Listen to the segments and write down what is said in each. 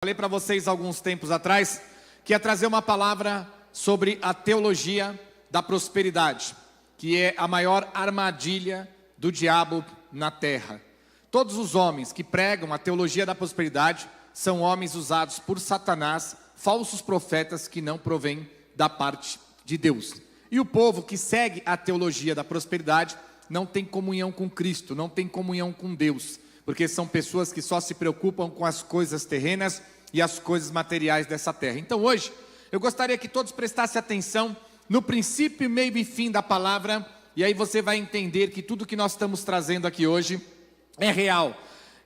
Falei para vocês alguns tempos atrás que ia trazer uma palavra sobre a teologia da prosperidade, que é a maior armadilha do diabo na terra. Todos os homens que pregam a teologia da prosperidade são homens usados por Satanás, falsos profetas que não provêm da parte de Deus. E o povo que segue a teologia da prosperidade não tem comunhão com Cristo, não tem comunhão com Deus, porque são pessoas que só se preocupam com as coisas terrenas e as coisas materiais dessa terra. Então hoje, eu gostaria que todos prestassem atenção no princípio, meio e fim da palavra, e aí você vai entender que tudo que nós estamos trazendo aqui hoje é real.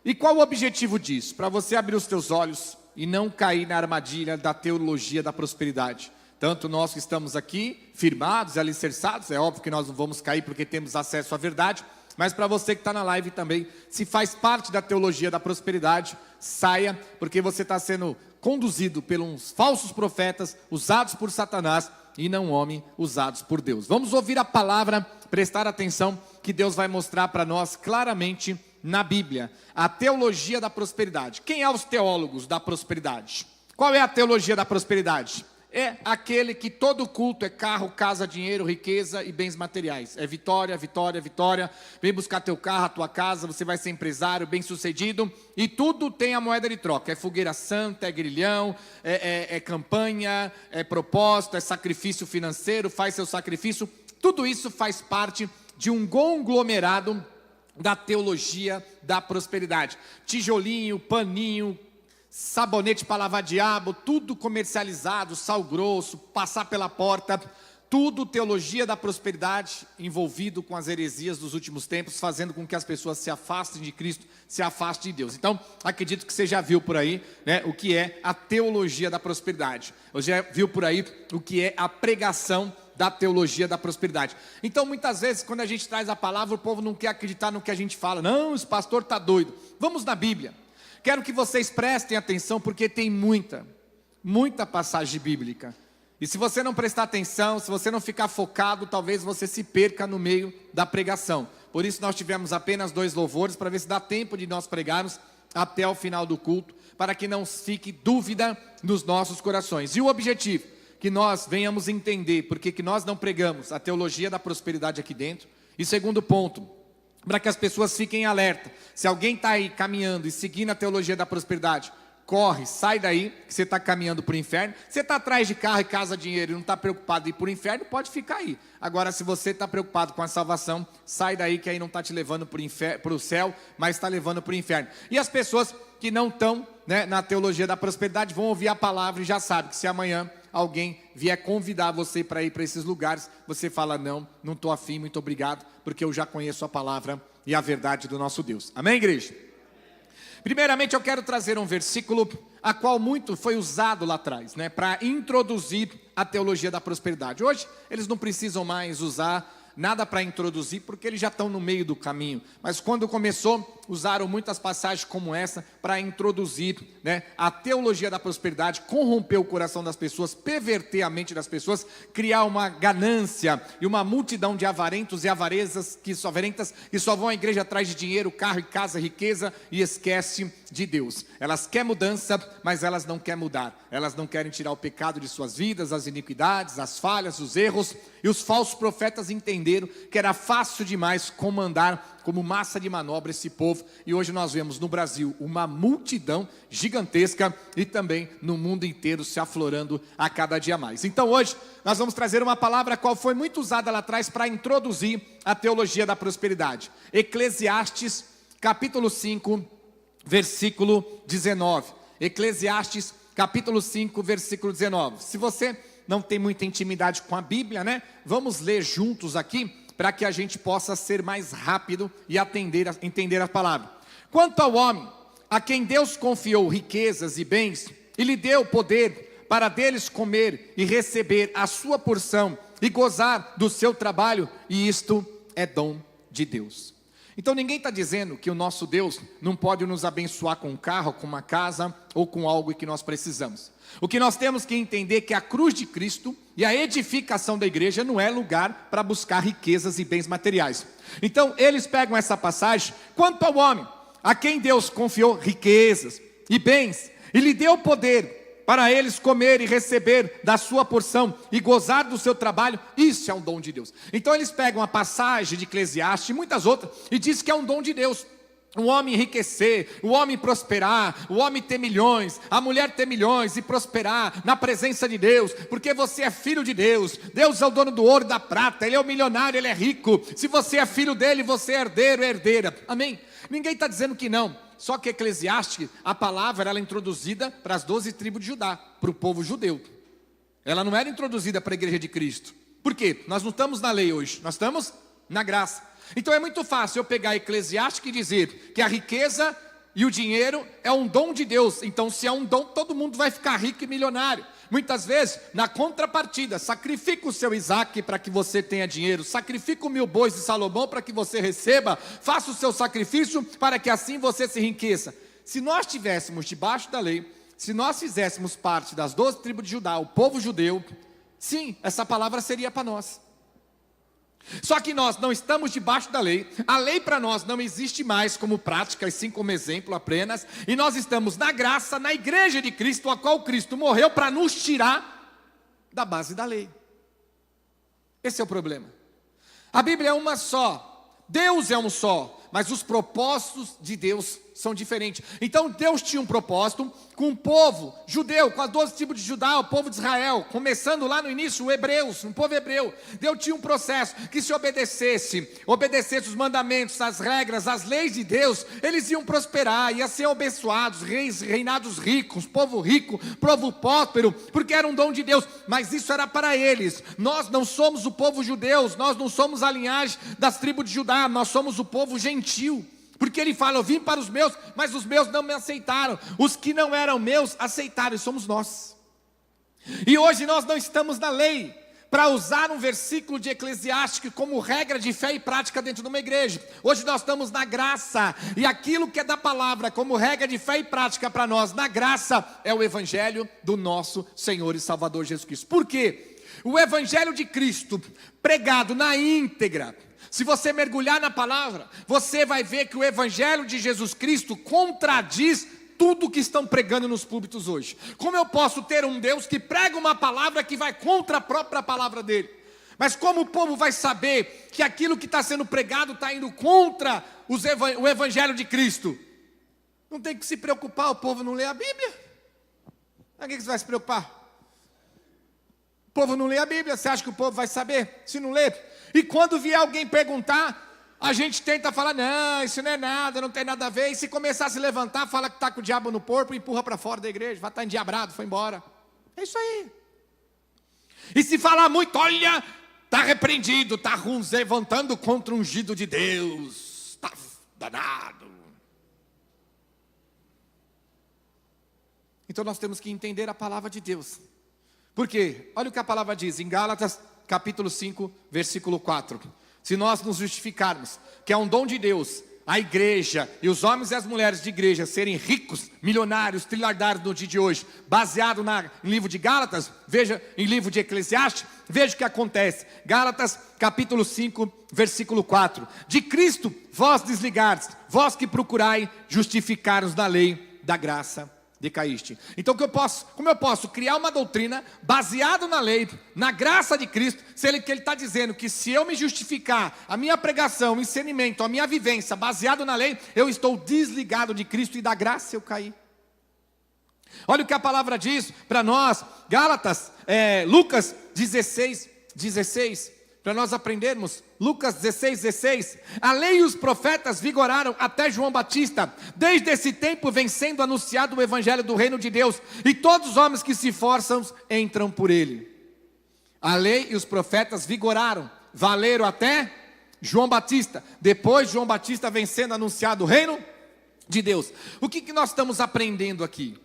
E qual o objetivo disso? Para você abrir os teus olhos e não cair na armadilha da teologia da prosperidade. Tanto nós que estamos aqui, firmados e alicerçados, é óbvio que nós não vamos cair porque temos acesso à verdade, mas para você que está na live também, se faz parte da teologia da prosperidade, saia, porque você está sendo conduzido pelos falsos profetas, usados por Satanás, e não homens usados por Deus. Vamos ouvir a palavra, prestar atenção, que Deus vai mostrar para nós claramente na Bíblia. A teologia da prosperidade. Quem é os teólogos da prosperidade? Qual é a teologia da prosperidade? É aquele que todo culto é carro, casa, dinheiro, riqueza e bens materiais. É vitória, vitória, vitória. Vem buscar teu carro, a tua casa, você vai ser empresário, bem sucedido. E tudo tem a moeda de troca. É fogueira santa, é grilhão, é campanha, é propósito, é sacrifício financeiro, faz seu sacrifício. Tudo isso faz parte de um conglomerado da teologia da prosperidade. Tijolinho, paninho, sabonete para lavar diabo, tudo comercializado, sal grosso, passar pela porta, tudo teologia da prosperidade, envolvido com as heresias dos últimos tempos, fazendo com que as pessoas se afastem de Cristo, se afastem de Deus. Então, acredito que você já viu por aí, né, o que é a teologia da prosperidade. Você já viu por aí o que é a pregação da teologia da prosperidade. Então, muitas vezes, quando a gente traz a palavra, o povo não quer acreditar no que a gente fala. Não, esse pastor está doido. Vamos na Bíblia. Quero que vocês prestem atenção, porque tem muita passagem bíblica. E se você não prestar atenção, se você não ficar focado, talvez você se perca no meio da pregação. Por isso nós tivemos apenas 2 louvores, para ver se dá tempo de nós pregarmos até o final do culto, para que não fique dúvida nos nossos corações. E o objetivo, que nós venhamos entender porque que nós não pregamos a teologia da prosperidade aqui dentro. E segundo ponto, para que as pessoas fiquem alerta. Se alguém está aí caminhando e seguindo a teologia da prosperidade, corre, sai daí, que você está caminhando para o inferno. Você está atrás de carro e casa, dinheiro e não está preocupado em ir para o inferno, pode ficar aí. Agora, se você está preocupado com a salvação, sai daí, que aí não está te levando para o céu, mas está levando para o inferno. E as pessoas que não estão, né, na teologia da prosperidade vão ouvir a palavra e já sabem que se amanhã alguém vier convidar você para ir para esses lugares, você fala: não estou afim, muito obrigado, porque eu já conheço a palavra e a verdade do nosso Deus. Amém, igreja? Primeiramente, eu quero trazer um versículo a qual muito foi usado lá atrás, né, para introduzir a teologia da prosperidade. Hoje, eles não precisam mais usar nada para introduzir, porque eles já estão no meio do caminho. Mas quando começou, usaram muitas passagens como essa para introduzir, né, a teologia da prosperidade, corromper o coração das pessoas, perverter a mente das pessoas, criar uma ganância e uma multidão de avarentos e avarentas que só vão à igreja atrás de dinheiro, carro e casa, riqueza, e esquece de Deus. Elas querem mudança, mas elas não querem mudar. Elas não querem tirar o pecado de suas vidas, as iniquidades, as falhas, os erros. E os falsos profetas entenderam que era fácil demais comandar como massa de manobra esse povo. E hoje nós vemos no Brasil uma multidão gigantesca e também no mundo inteiro se aflorando a cada dia mais. Então hoje nós vamos trazer uma palavra qual foi muito usada lá atrás para introduzir a teologia da prosperidade. Eclesiastes capítulo 5, versículo 19. Eclesiastes capítulo 5, versículo 19. Se você não tem muita intimidade com a Bíblia, né? Vamos ler juntos aqui, para que a gente possa ser mais rápido e entender a palavra. Quanto ao homem, a quem Deus confiou riquezas e bens, e lhe deu poder para deles comer e receber a sua porção, e gozar do seu trabalho, e isto é dom de Deus. Então ninguém está dizendo que o nosso Deus não pode nos abençoar com um carro, com uma casa ou com algo que nós precisamos. O que nós temos que entender é que a cruz de Cristo e a edificação da igreja não é lugar para buscar riquezas e bens materiais. Então eles pegam essa passagem: quanto ao homem a quem Deus confiou riquezas e bens, e lhe deu poder para eles comer e receber da sua porção e gozar do seu trabalho. Isso é um dom de Deus. Então eles pegam a passagem de Eclesiastes e muitas outras e diz que é um dom de Deus. O homem enriquecer, o homem prosperar, o homem ter milhões, a mulher ter milhões e prosperar na presença de Deus, porque você é filho de Deus. Deus é o dono do ouro e da prata, Ele é o milionário, Ele é rico. Se você é filho dEle, você é herdeiro, herdeira. Amém? Ninguém está dizendo que não. Só que Eclesiastes, a palavra ela é introduzida para as 12 tribos de Judá, para o povo judeu. Ela não era introduzida para a igreja de Cristo. Por quê? Nós não estamos na lei hoje, nós estamos na graça. Então é muito fácil eu pegar Eclesiastes e dizer que a riqueza e o dinheiro é um dom de Deus. Então se é um dom, todo mundo vai ficar rico e milionário. Muitas vezes, na contrapartida, sacrifica o seu Isaac para que você tenha dinheiro, sacrifica o 1000 bois de Salomão para que você receba, faça o seu sacrifício para que assim você se enriqueça. Se nós estivéssemos debaixo da lei, se nós fizéssemos parte das 12 tribos de Judá, o povo judeu, sim, essa palavra seria para nós. Só que nós não estamos debaixo da lei, a lei para nós não existe mais como prática, e sim como exemplo apenas, e nós estamos na graça, na igreja de Cristo, a qual Cristo morreu para nos tirar da base da lei. Esse é o problema. A Bíblia é uma só, Deus é um só, mas os propósitos de Deus são diferentes. Então Deus tinha um propósito com o povo judeu, com as 12 tribos de Judá, o povo de Israel, começando lá no início, o hebreus, um povo hebreu. Deus tinha um processo que se obedecesse os mandamentos, as regras, as leis de Deus, eles iam prosperar, iam ser abençoados, reis, reinados ricos, povo rico, povo próspero, porque era um dom de Deus, mas isso era para eles. Nós não somos o povo judeu, nós não somos a linhagem das tribos de Judá, nós somos o povo gentil. Porque ele fala, eu vim para os meus, mas os meus não me aceitaram. Os que não eram meus aceitaram, e somos nós. E hoje nós não estamos na lei para usar um versículo de Eclesiastes como regra de fé e prática dentro de uma igreja. Hoje nós estamos na graça, e aquilo que é da palavra como regra de fé e prática para nós, na graça, é o evangelho do nosso Senhor e Salvador Jesus Cristo. Por quê? O evangelho de Cristo, pregado na íntegra, se você mergulhar na palavra, você vai ver que o evangelho de Jesus Cristo contradiz tudo que estão pregando nos púlpitos hoje. Como eu posso ter um Deus que prega uma palavra que vai contra a própria palavra dele? Mas como o povo vai saber que aquilo que está sendo pregado está indo contra o evangelho de Cristo? Não tem que se preocupar, o povo não lê a Bíblia. Para que você vai se preocupar? O povo não lê a Bíblia, você acha que o povo vai saber? Se não lê. E quando vier alguém perguntar, a gente tenta falar, não, isso não é nada, não tem nada a ver. E se começar a se levantar, fala que está com o diabo no corpo e empurra para fora da igreja, vai estar endiabrado, foi embora. É isso aí. E se falar muito, olha, está repreendido, está levantando contra o ungido de Deus, está danado. Então nós temos que entender a palavra de Deus. Por quê? Olha o que a palavra diz em Gálatas capítulo 5, versículo 4. Se nós nos justificarmos que é um dom de Deus, a igreja e os homens e as mulheres de igreja serem ricos, milionários, trilhardários no dia de hoje, baseado no livro de Gálatas, veja em livro de Eclesiastes, veja o que acontece. Gálatas capítulo 5, versículo 4. De Cristo vós desligardes, vós que procurai justificar-os da lei da graça decaíste. Então como eu posso criar uma doutrina baseada na lei, na graça de Cristo, se ele está dizendo que se eu me justificar, a minha pregação, o ensinamento, a minha vivência baseado na lei, eu estou desligado de Cristo e da graça eu caí. Olha o que a palavra diz para nós, Gálatas, Lucas 16, para nós aprendermos, Lucas 16. A lei e os profetas vigoraram até João Batista. Desde esse tempo vem sendo anunciado o evangelho do reino de Deus, e todos os homens que se esforçam entram por ele. A lei e os profetas vigoraram, valeram até João Batista. Depois João Batista vem sendo anunciado o reino de Deus. O que nós estamos aprendendo aqui?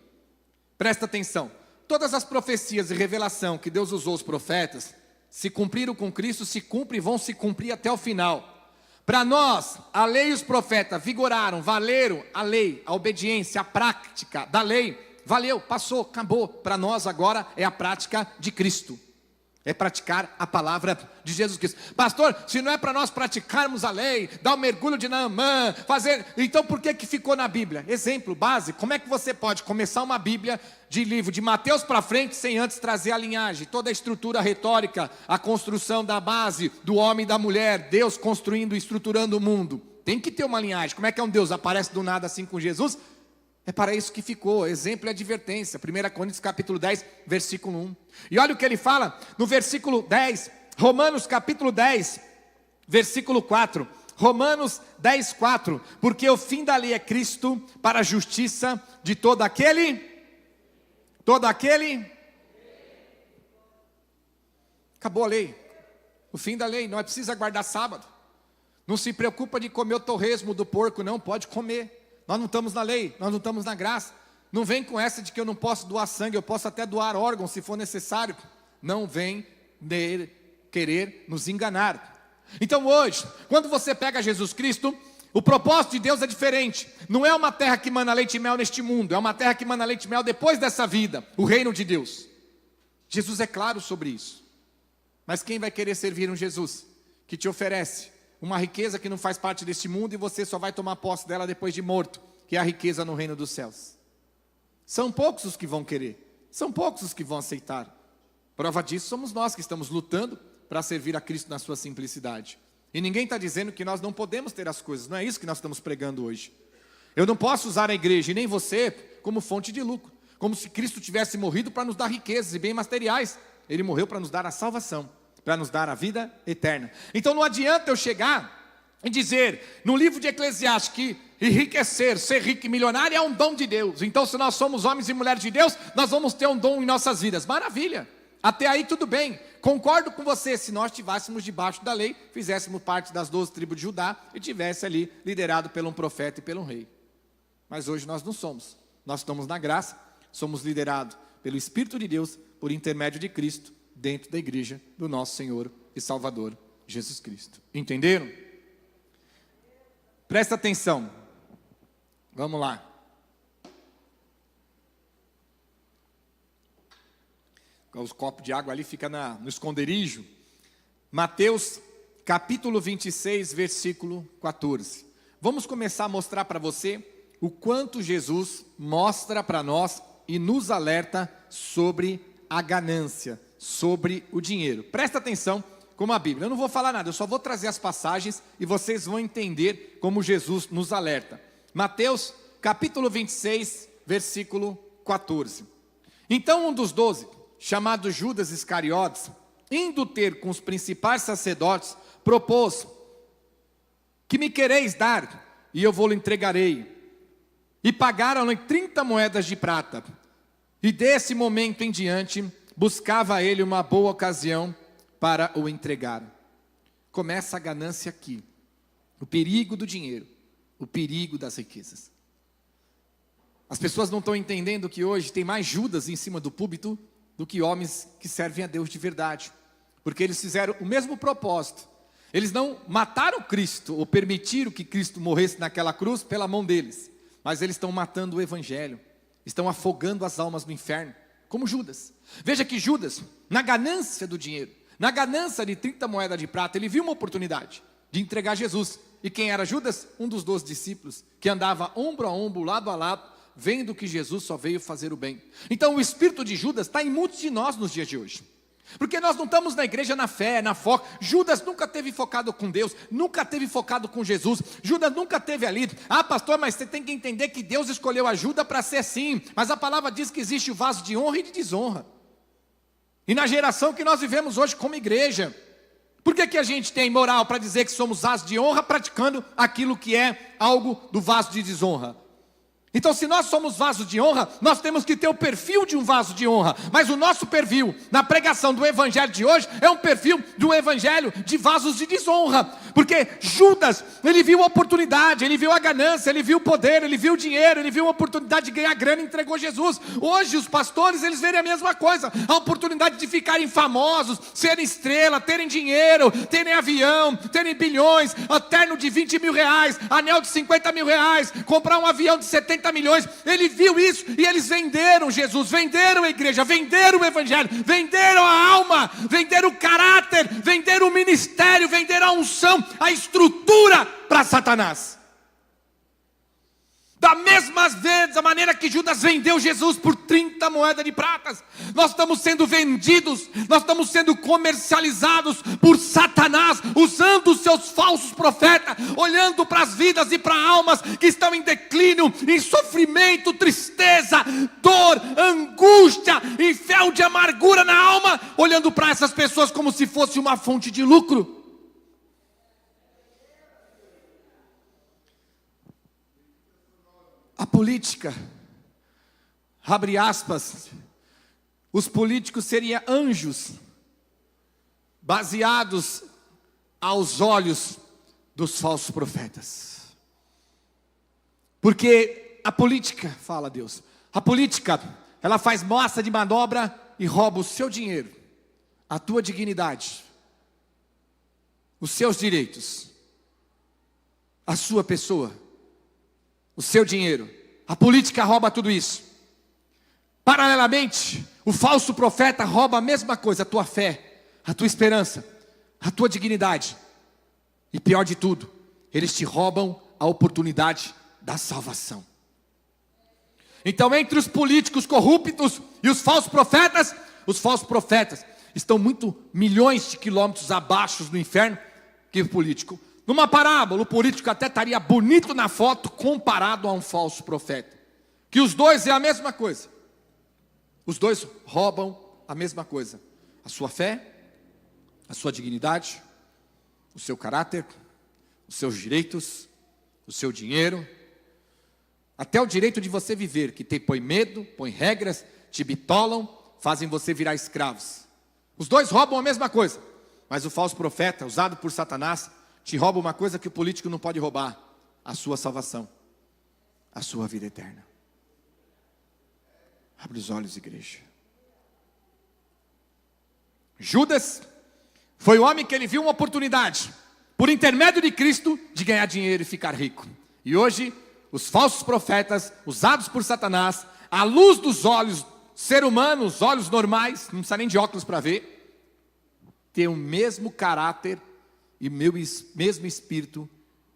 Presta atenção. Todas as profecias e revelação que Deus usou os profetas, se cumpriram com Cristo, se cumprem e vão se cumprir até o final. Para nós, a lei e os profetas vigoraram, valeram a lei, a obediência, a prática da lei, valeu, passou, acabou. Para nós agora é a prática de Cristo. É praticar a palavra de Jesus Cristo. Pastor, se não é para nós praticarmos a lei, dar o mergulho de Naamã, fazer... Então por que ficou na Bíblia? Exemplo, base, como é que você pode começar uma Bíblia de livro de Mateus para frente, sem antes trazer a linhagem, toda a estrutura retórica, a construção da base, do homem e da mulher, Deus construindo e estruturando o mundo. Tem que ter uma linhagem. Como é que um Deus aparece do nada assim com Jesus? É para isso que ficou, exemplo e advertência. 1 Coríntios capítulo 10, versículo 1. E olha o que ele fala no versículo 10, Romanos capítulo 10, versículo 4. Romanos 10, 4. Porque o fim da lei é Cristo para a justiça de todo aquele... Acabou a lei. O fim da lei, não é preciso guardar sábado. Não se preocupa de comer o torresmo do porco, não, pode comer. Nós não estamos na lei, nós não estamos na graça. Não vem com essa de que eu não posso doar sangue, eu posso até doar órgãos se for necessário. Não vem querer nos enganar. Então hoje, quando você pega Jesus Cristo, o propósito de Deus é diferente. Não é uma terra que mana leite e mel neste mundo, é uma terra que mana leite e mel depois dessa vida, o reino de Deus. Jesus é claro sobre isso. Mas quem vai querer servir um Jesus que te oferece uma riqueza que não faz parte deste mundo e você só vai tomar posse dela depois de morto, que é a riqueza no reino dos céus? São poucos os que vão querer, são poucos os que vão aceitar. Prova disso somos nós que estamos lutando para servir a Cristo na sua simplicidade. E ninguém está dizendo que nós não podemos ter as coisas, não é isso que nós estamos pregando hoje. Eu não posso usar a igreja e nem você como fonte de lucro, como se Cristo tivesse morrido para nos dar riquezas e bens materiais. Ele morreu para nos dar a salvação, para nos dar a vida eterna. Então não adianta eu chegar e dizer no livro de Eclesiastes que enriquecer, ser rico e milionário é um dom de Deus. Então se nós somos homens e mulheres de Deus, nós vamos ter um dom em nossas vidas. Maravilha, até aí tudo bem. Concordo com você, se nós estivéssemos debaixo da lei, fizéssemos parte das 12 tribos de Judá e tivesse ali liderado por um profeta e pelo rei. Mas hoje nós não somos. Nós estamos na graça, somos liderados pelo Espírito de Deus, por intermédio de Cristo, dentro da igreja do nosso Senhor e Salvador Jesus Cristo. Entenderam? Presta atenção. Vamos lá. Os copos de água ali ficam no esconderijo. Mateus capítulo 26, versículo 14. Vamos começar a mostrar para você o quanto Jesus mostra para nós e nos alerta sobre a ganância, sobre o dinheiro. Presta atenção como a Bíblia. Eu não vou falar nada, eu só vou trazer as passagens e vocês vão entender como Jesus nos alerta. Mateus capítulo 26, versículo 14. Então um dos 12, chamado Judas Iscariotes, indo ter com os principais sacerdotes, propôs: que me quereis dar, e eu vou-lhe entregarei. E pagaram-lhe 30 moedas de prata. E desse momento em diante, buscava ele uma boa ocasião para o entregar. Começa a ganância aqui. O perigo do dinheiro, o perigo das riquezas. As pessoas não estão entendendo que hoje tem mais Judas em cima do púlpito do que homens que servem a Deus de verdade. Porque eles fizeram o mesmo propósito. Eles não mataram Cristo, ou permitiram que Cristo morresse naquela cruz pela mão deles. Mas eles estão matando o evangelho. Estão afogando as almas no inferno, como Judas. Veja que Judas, na ganância do dinheiro, na ganância de 30 moedas de prata, ele viu uma oportunidade de entregar Jesus. E quem era Judas? Um dos 12 discípulos, que andava ombro a ombro, lado a lado, vendo que Jesus só veio fazer o bem. Então o espírito de Judas está em muitos de nós nos dias de hoje. Porque nós não estamos na igreja na fé, na foco. Judas nunca teve focado com Deus, nunca teve focado com Jesus. Judas nunca teve ali: ah, pastor, mas você tem que entender que Deus escolheu a Judas para ser assim. Mas a palavra diz que existe o vaso de honra e de desonra. E na geração que nós vivemos hoje como igreja, por que a gente tem moral para dizer que somos vaso de honra praticando aquilo que é algo do vaso de desonra? Então se nós somos vasos de honra, nós temos que ter o perfil de um vaso de honra. Mas o nosso perfil na pregação do evangelho de hoje é um perfil do evangelho de vasos de desonra. Porque Judas, ele viu a oportunidade, ele viu a ganância, ele viu o poder, ele viu o dinheiro, ele viu a oportunidade de ganhar grana e entregou Jesus. Hoje os pastores, eles veem a mesma coisa, a oportunidade de ficarem famosos, serem estrela, terem dinheiro, terem avião, terem bilhões, terno de 20 mil reais, anel de 50 mil reais, comprar um avião de 70 80 milhões. Ele viu isso e eles venderam Jesus, venderam a igreja, venderam o evangelho, venderam a alma, venderam o caráter, venderam o ministério, venderam a unção, a estrutura para Satanás. Da mesma vez, a maneira que Judas vendeu Jesus por 30 moedas de pratas, nós estamos sendo vendidos, nós estamos sendo comercializados por Satanás, usando os seus falsos profetas, olhando para as vidas e para almas que estão em declínio, em sofrimento, tristeza, dor, angústia, em fel de amargura na alma, olhando para essas pessoas como se fosse uma fonte de lucro. A política, abre aspas, os políticos seriam anjos, baseados aos olhos dos falsos profetas. Porque a política, fala Deus, a política, ela faz massa de manobra e rouba o seu dinheiro, a tua dignidade, os seus direitos, a sua pessoa, o seu dinheiro. A política rouba tudo isso. Paralelamente, o falso profeta rouba a mesma coisa, a tua fé, a tua esperança, a tua dignidade. E pior de tudo, eles te roubam a oportunidade da salvação. Então, entre os políticos corruptos e os falsos profetas estão muito milhões de quilômetros abaixo do inferno que o político. Numa parábola, o político até estaria bonito na foto comparado a um falso profeta. Que os dois é a mesma coisa. Os dois roubam a mesma coisa. A sua fé, a sua dignidade, o seu caráter, os seus direitos, o seu dinheiro. Até o direito de você viver, que põe medo, põe regras, te bitolam, fazem você virar escravos. Os dois roubam a mesma coisa. Mas o falso profeta, usado por Satanás, te rouba uma coisa que o político não pode roubar: a sua salvação, a sua vida eterna. Abre os olhos, igreja. Judas foi o homem que ele viu uma oportunidade, por intermédio de Cristo, de ganhar dinheiro e ficar rico. E hoje, os falsos profetas, usados por Satanás, à luz dos olhos ser humanos, olhos normais, não precisa nem de óculos para ver, tem o mesmo caráter e mesmo espírito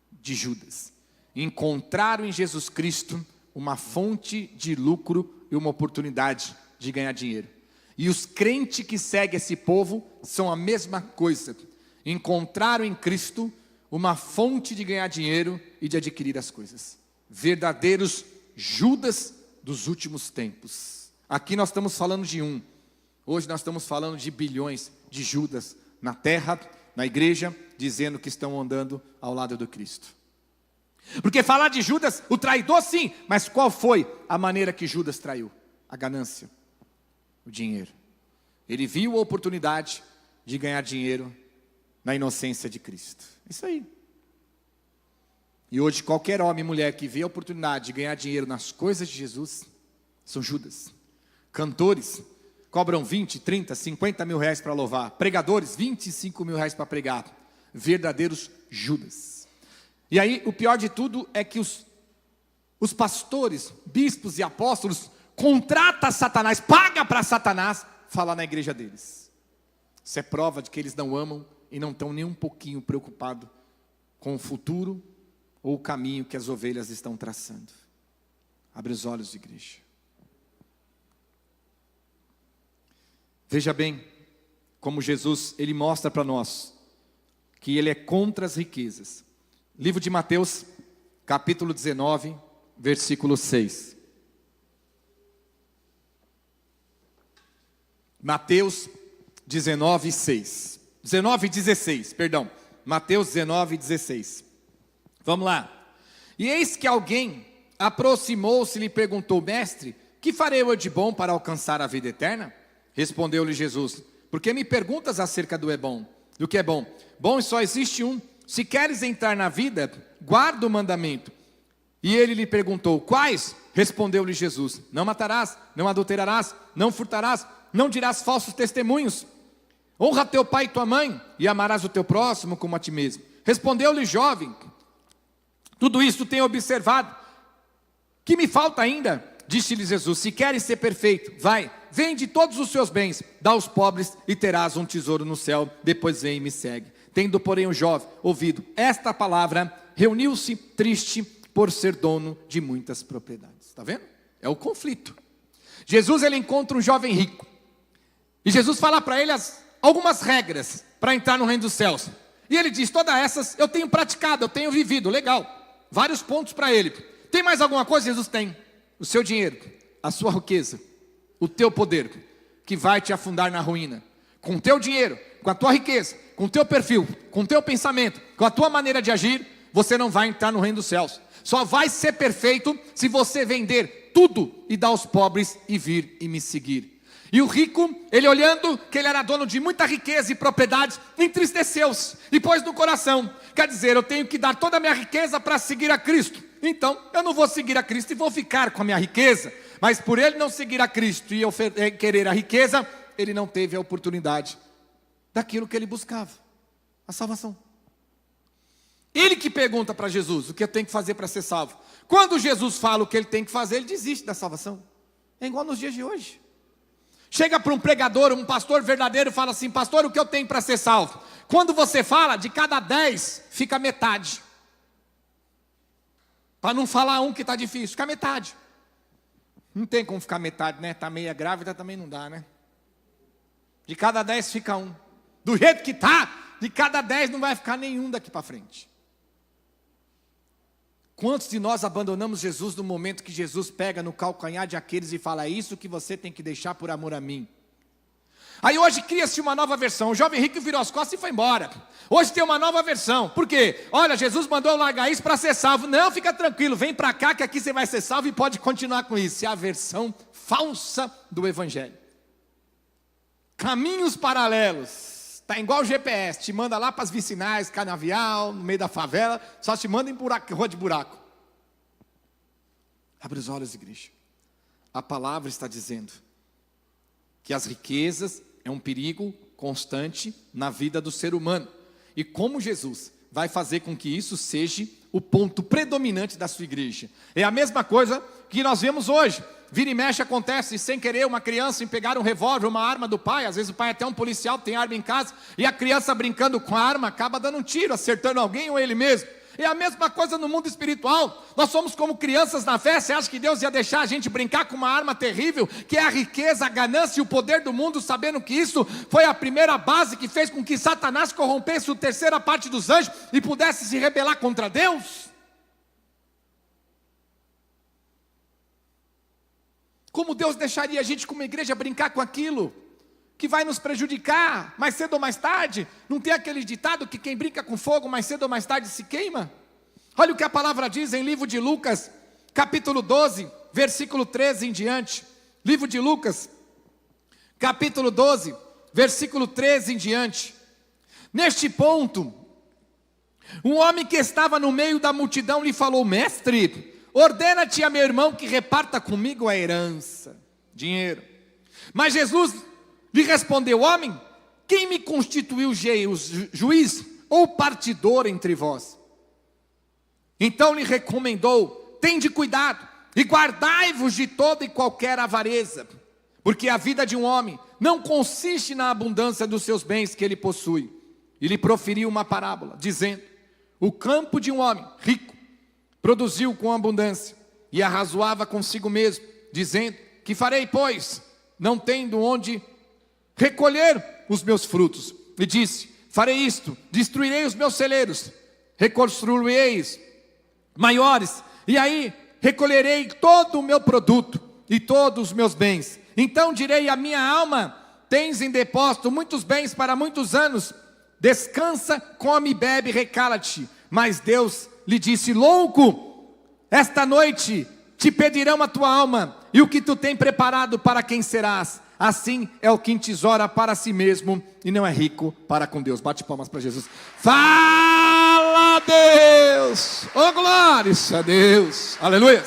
de Judas. Encontraram em Jesus Cristo uma fonte de lucro e uma oportunidade de ganhar dinheiro. E os crentes que seguem esse povo são a mesma coisa. Encontraram em Cristo uma fonte de ganhar dinheiro e de adquirir as coisas. Verdadeiros Judas dos últimos tempos. Aqui nós estamos falando de um. Hoje nós estamos falando de bilhões de Judas na terra, na igreja, dizendo que estão andando ao lado do Cristo. Porque falar de Judas, o traidor sim, mas qual foi a maneira que Judas traiu? A ganância, o dinheiro. Ele viu a oportunidade de ganhar dinheiro na inocência de Cristo. Isso aí. E hoje qualquer homem e mulher que vê a oportunidade de ganhar dinheiro nas coisas de Jesus, são Judas. Cantores cobram 20, 30, 50 mil reais para louvar. Pregadores, 25 mil reais para pregar. Verdadeiros Judas. E aí, o pior de tudo é que os pastores, bispos e apóstolos contratam Satanás, pagam para Satanás falar na igreja deles. Isso é prova de que eles não amam e não estão nem um pouquinho preocupados com o futuro ou o caminho que as ovelhas estão traçando. Abre os olhos, igreja. Veja bem como Jesus, ele mostra para nós que ele é contra as riquezas. Livro de Mateus, capítulo 19, versículo 6. Mateus 19, 6. 19, 16, perdão. Mateus 19, 16. Vamos lá. E eis que alguém aproximou-se e lhe perguntou: mestre, que farei eu de bom para alcançar a vida eterna? Respondeu-lhe Jesus: por que me perguntas acerca do que é bom? Bom só existe um. Se queres entrar na vida, guarda o mandamento. E ele lhe perguntou: quais? Respondeu-lhe Jesus: não matarás, não adulterarás, não furtarás, não dirás falsos testemunhos. Honra teu pai e tua mãe, e amarás o teu próximo como a ti mesmo. Respondeu-lhe o jovem: tudo isso tenho observado. Que me falta ainda? Disse-lhe Jesus: se queres ser perfeito, vai, vende todos os seus bens, dá aos pobres e terás um tesouro no céu, depois vem e me segue. Tendo, porém, o jovem ouvido esta palavra, reuniu-se triste por ser dono de muitas propriedades. Está vendo? É o conflito. Jesus, ele encontra um jovem rico, e Jesus fala para ele algumas regras para entrar no reino dos céus. E ele diz: todas essas eu tenho praticado, eu tenho vivido. Legal, vários pontos para ele. Tem mais alguma coisa? Jesus tem: o seu dinheiro, a sua riqueza, o teu poder, que vai te afundar na ruína. Com o teu dinheiro, com a tua riqueza, com o teu perfil, com o teu pensamento, com a tua maneira de agir, você não vai entrar no reino dos céus. Só vai ser perfeito se você vender tudo e dar aos pobres e vir e me seguir. E o rico, ele olhando que ele era dono de muita riqueza e propriedades, entristeceu-se e pôs no coração: quer dizer, eu tenho que dar toda a minha riqueza para seguir a Cristo. Então, eu não vou seguir a Cristo e vou ficar com a minha riqueza. Mas por ele não seguir a Cristo e querer a riqueza, ele não teve a oportunidade daquilo que ele buscava, a salvação. Ele que pergunta para Jesus: o que eu tenho que fazer para ser salvo? Quando Jesus fala o que ele tem que fazer, ele desiste da salvação. É igual nos dias de hoje. Chega para um pregador, um pastor verdadeiro, e fala assim: pastor, o que eu tenho para ser salvo? Quando você fala, de cada 10, fica metade. Para não falar um que está difícil, fica metade. Não tem como ficar metade, né? Está meia grávida, também não dá, né? De cada 10 fica um. Do jeito que está, de cada 10 não vai ficar nenhum daqui para frente. Quantos de nós abandonamos Jesus no momento que Jesus pega no calcanhar de Aquiles e fala: é isso que você tem que deixar por amor a mim? Aí hoje cria-se uma nova versão. O jovem rico virou as costas e foi embora. Hoje tem uma nova versão. Por quê? Olha, Jesus mandou eu largar isso para ser salvo. Não, fica tranquilo, vem para cá que aqui você vai ser salvo e pode continuar com isso. É a versão falsa do Evangelho. Caminhos paralelos. Está igual o GPS, te manda lá para as vicinais, canavial, no meio da favela, só te manda em rua de buraco. Abre os olhos, igreja. A palavra está dizendo que as riquezas é um perigo constante na vida do ser humano. E como Jesus vai fazer com que isso seja o ponto predominante da sua igreja? É a mesma coisa que nós vemos hoje. Vira e mexe acontece, sem querer, uma criança em pegar um revólver, uma arma do pai. Às vezes o pai é até um policial, tem arma em casa, e a criança brincando com a arma acaba dando um tiro, acertando alguém ou ele mesmo. É a mesma coisa no mundo espiritual. Nós somos como crianças na fé. Você acha que Deus ia deixar a gente brincar com uma arma terrível, que é a riqueza, a ganância e o poder do mundo, sabendo que isso foi a primeira base que fez com que Satanás corrompesse a terceira parte dos anjos e pudesse se rebelar contra Deus? Como Deus deixaria a gente como igreja brincar com aquilo que vai nos prejudicar mais cedo ou mais tarde? Não tem aquele ditado que quem brinca com fogo mais cedo ou mais tarde se queima? Olha o que a palavra diz em livro de Lucas, capítulo 12, versículo 13 em diante. Livro de Lucas, capítulo 12, versículo 13 em diante. Neste ponto, um homem que estava no meio da multidão lhe falou: mestre, ordena-te a meu irmão que reparta comigo a herança, dinheiro. Mas Jesus lhe respondeu: homem, quem me constituiu juiz ou partidor entre vós? Então lhe recomendou: tende cuidado e guardai-vos de toda e qualquer avareza, porque a vida de um homem não consiste na abundância dos seus bens que ele possui. E lhe proferiu uma parábola, dizendo: o campo de um homem rico produziu com abundância, e arrazoava consigo mesmo, dizendo: que farei, pois, não tendo onde recolher os meus frutos? E disse: farei isto, destruirei os meus celeiros, reconstruirei maiores, e aí recolherei todo o meu produto e todos os meus bens. Então direi à minha alma: tens em depósito muitos bens para muitos anos, descansa, come e bebe, recala-te. Mas Deus lhe disse: louco, esta noite te pedirão a tua alma, e o que tu tem preparado para quem serás? Assim é o que entesoura para si mesmo e não é rico para com Deus. Bate palmas para Jesus. Fala, Deus! Oh, glória a Deus! Aleluia!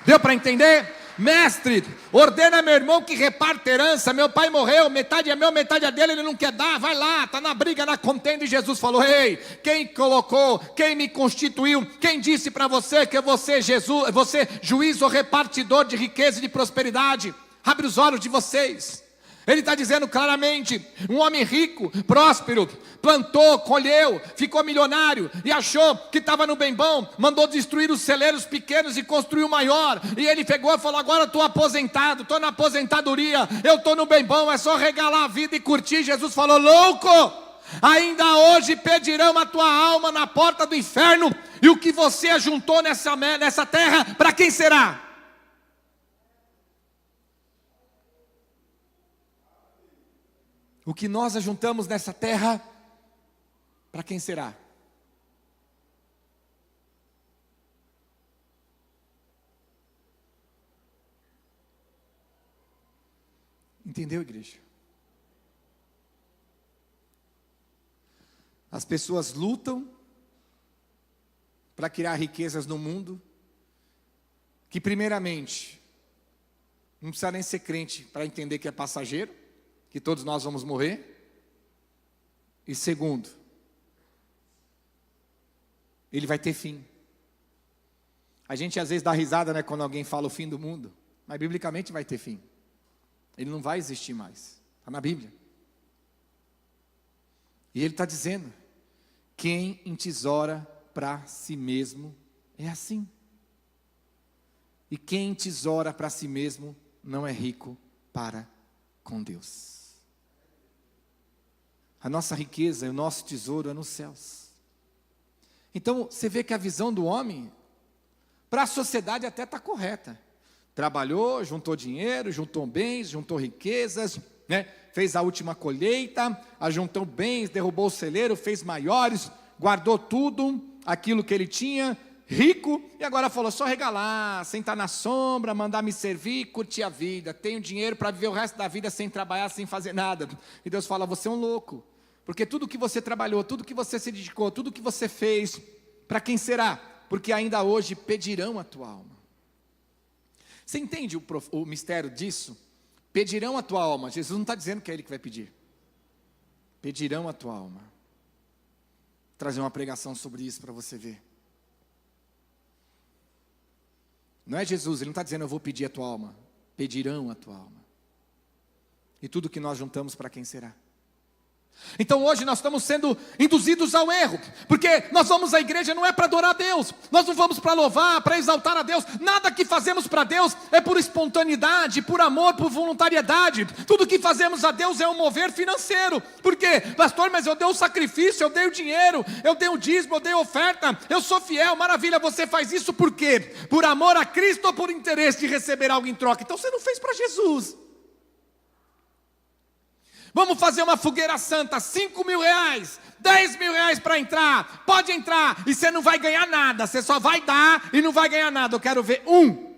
Deu para entender? Mestre, ordena meu irmão que reparta herança. Meu pai morreu, metade é meu, metade é dele, ele não quer dar. Vai lá, está na briga, na contenda. E Jesus falou: ei, quem colocou, quem me constituiu, quem disse para você que você, Jesus, você juiz ou repartidor de riqueza e de prosperidade? Abre os olhos de vocês. Ele está dizendo claramente: um homem rico, próspero, plantou, colheu, ficou milionário e achou que estava no bem bom, mandou destruir os celeiros pequenos e construiu o maior. E ele pegou e falou: agora estou aposentado, estou na aposentadoria, eu estou no bem bom, é só regalar a vida e curtir. Jesus falou: louco, ainda hoje pedirão a tua alma na porta do inferno, e o que você ajuntou nessa terra, para quem será? O que nós ajuntamos nessa terra, para quem será? Entendeu, igreja? As pessoas lutam para criar riquezas no mundo, que primeiramente, não precisa nem ser crente para entender que é passageiro, que todos nós vamos morrer. E segundo, ele vai ter fim. A gente às vezes dá risada, né, quando alguém fala o fim do mundo, mas biblicamente vai ter fim. Ele não vai existir mais, está na Bíblia. E ele está dizendo: quem entesoura para si mesmo é assim. E quem entesoura para si mesmo não é rico para com Deus. A nossa riqueza e o nosso tesouro é nos céus. Então, você vê que a visão do homem, para a sociedade até está correta. Trabalhou, juntou dinheiro, juntou bens, juntou riquezas, né? Fez a última colheita, ajuntou bens, derrubou o celeiro, fez maiores, guardou tudo, aquilo que ele tinha, rico, e agora falou: só regalar, sentar na sombra, mandar me servir, curtir a vida, tenho dinheiro para viver o resto da vida sem trabalhar, sem fazer nada. E Deus fala: você é um louco, porque tudo que você trabalhou, tudo que você se dedicou, tudo que você fez, para quem será? Porque ainda hoje pedirão a tua alma. Você entende o mistério disso? Pedirão a tua alma. Jesus não está dizendo que é ele que vai pedir. Pedirão a tua alma. Vou trazer uma pregação sobre isso para você ver. Não é Jesus, ele não está dizendo: eu vou pedir a tua alma. Pedirão a tua alma. E tudo que nós juntamos, para quem será? Então hoje nós estamos sendo induzidos ao erro, porque nós vamos à igreja não é para adorar a Deus, nós não vamos para louvar, para exaltar a Deus. Nada que fazemos para Deus é por espontaneidade, por amor, por voluntariedade. Tudo que fazemos a Deus é um mover financeiro. Por quê? Pastor, mas eu dei o sacrifício, eu dei o dinheiro, eu dei o dízimo, eu dei a oferta, eu sou fiel. Maravilha, você faz isso por quê? Por amor a Cristo ou por interesse de receber algo em troca? Então você não fez para Jesus. Vamos fazer uma fogueira santa, 5 mil reais, 10 mil reais para entrar. Pode entrar, e você não vai ganhar nada. Você só vai dar e não vai ganhar nada. Eu quero ver um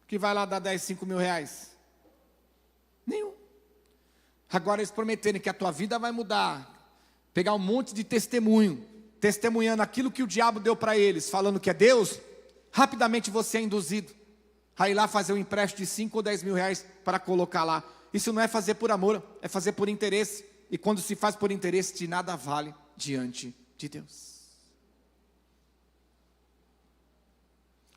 que vai lá dar 10, 5 mil reais. Nenhum. Agora eles prometerem que a tua vida vai mudar, pegar um monte de testemunho, testemunhando aquilo que o diabo deu para eles, falando que é Deus, rapidamente você é induzido a ir lá fazer um empréstimo de 5 ou 10 mil reais para colocar lá. Isso não é fazer por amor, é fazer por interesse. E quando se faz por interesse, de nada vale diante de Deus.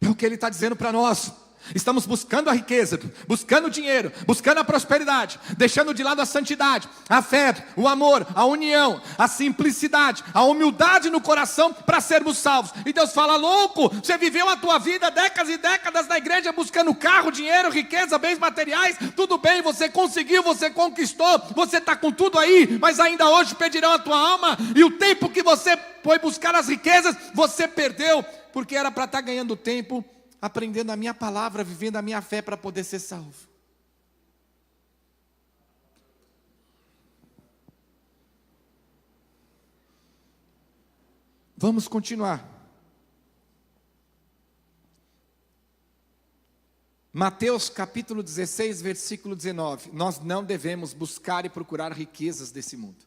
É o que ele está dizendo para nós. Estamos buscando a riqueza, buscando o dinheiro, buscando a prosperidade, deixando de lado a santidade, a fé, o amor, a união, a simplicidade, a humildade no coração para sermos salvos. E Deus fala: louco, você viveu a tua vida décadas e décadas na igreja buscando carro, dinheiro, riqueza, bens materiais. Tudo bem, você conseguiu, você conquistou, você está com tudo aí, mas ainda hoje pedirão a tua alma. E o tempo que você foi buscar as riquezas, você perdeu, porque era para estar ganhando tempo aprendendo a minha palavra, vivendo a minha fé para poder ser salvo. Vamos continuar. Mateus capítulo 16, versículo 19. Nós não devemos buscar e procurar riquezas desse mundo.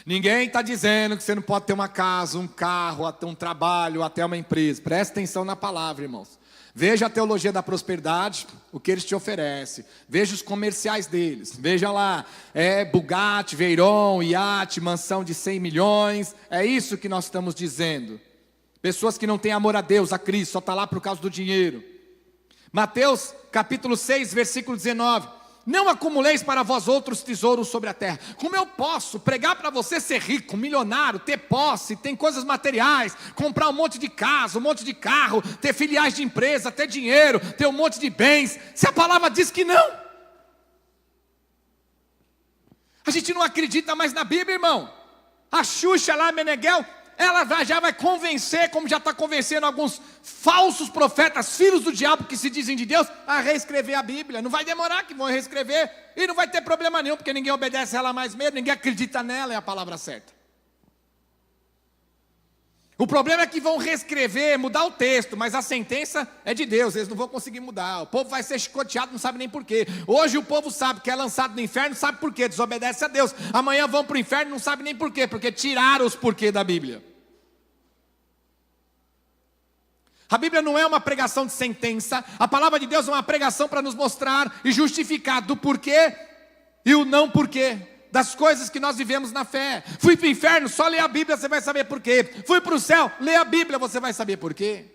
Ninguém está dizendo que você não pode ter uma casa, um carro, até um trabalho, até uma empresa. Presta atenção na palavra, irmãos. Veja a teologia da prosperidade, o que eles te oferecem. Veja os comerciais deles. Veja lá, Bugatti, Veyron, iate, mansão de 100 milhões. É isso que nós estamos dizendo. Pessoas que não têm amor a Deus, a Cristo, só está lá por causa do dinheiro. Mateus capítulo 6, versículo 19. Não acumuleis para vós outros tesouros sobre a terra. Como eu posso pregar para você ser rico, milionário, ter posse, ter coisas materiais, comprar um monte de casa, um monte de carro, ter filiais de empresa, ter dinheiro, ter um monte de bens, se a palavra diz que não? A gente não acredita mais na Bíblia, irmão. A Xuxa lá, Meneghel, ela já vai convencer, como já está convencendo alguns falsos profetas, filhos do diabo que se dizem de Deus, a reescrever a Bíblia. Não vai demorar que vão reescrever e não vai ter problema nenhum, porque ninguém obedece ela mais mesmo, ninguém acredita nela, é a palavra certa. O problema é que vão reescrever, mudar o texto, mas a sentença é de Deus, eles não vão conseguir mudar. O povo vai ser chicoteado, não sabe nem porquê. Hoje o povo sabe que é lançado no inferno, sabe por quê, desobedece a Deus. Amanhã vão para o inferno, não sabe nem porquê, porque tiraram os porquê da Bíblia. A Bíblia não é uma pregação de sentença, a palavra de Deus é uma pregação para nos mostrar e justificar do porquê e o não porquê das coisas que nós vivemos na fé. Fui para o inferno, só lê a Bíblia, você vai saber porquê. Fui para o céu, lê a Bíblia, você vai saber porquê.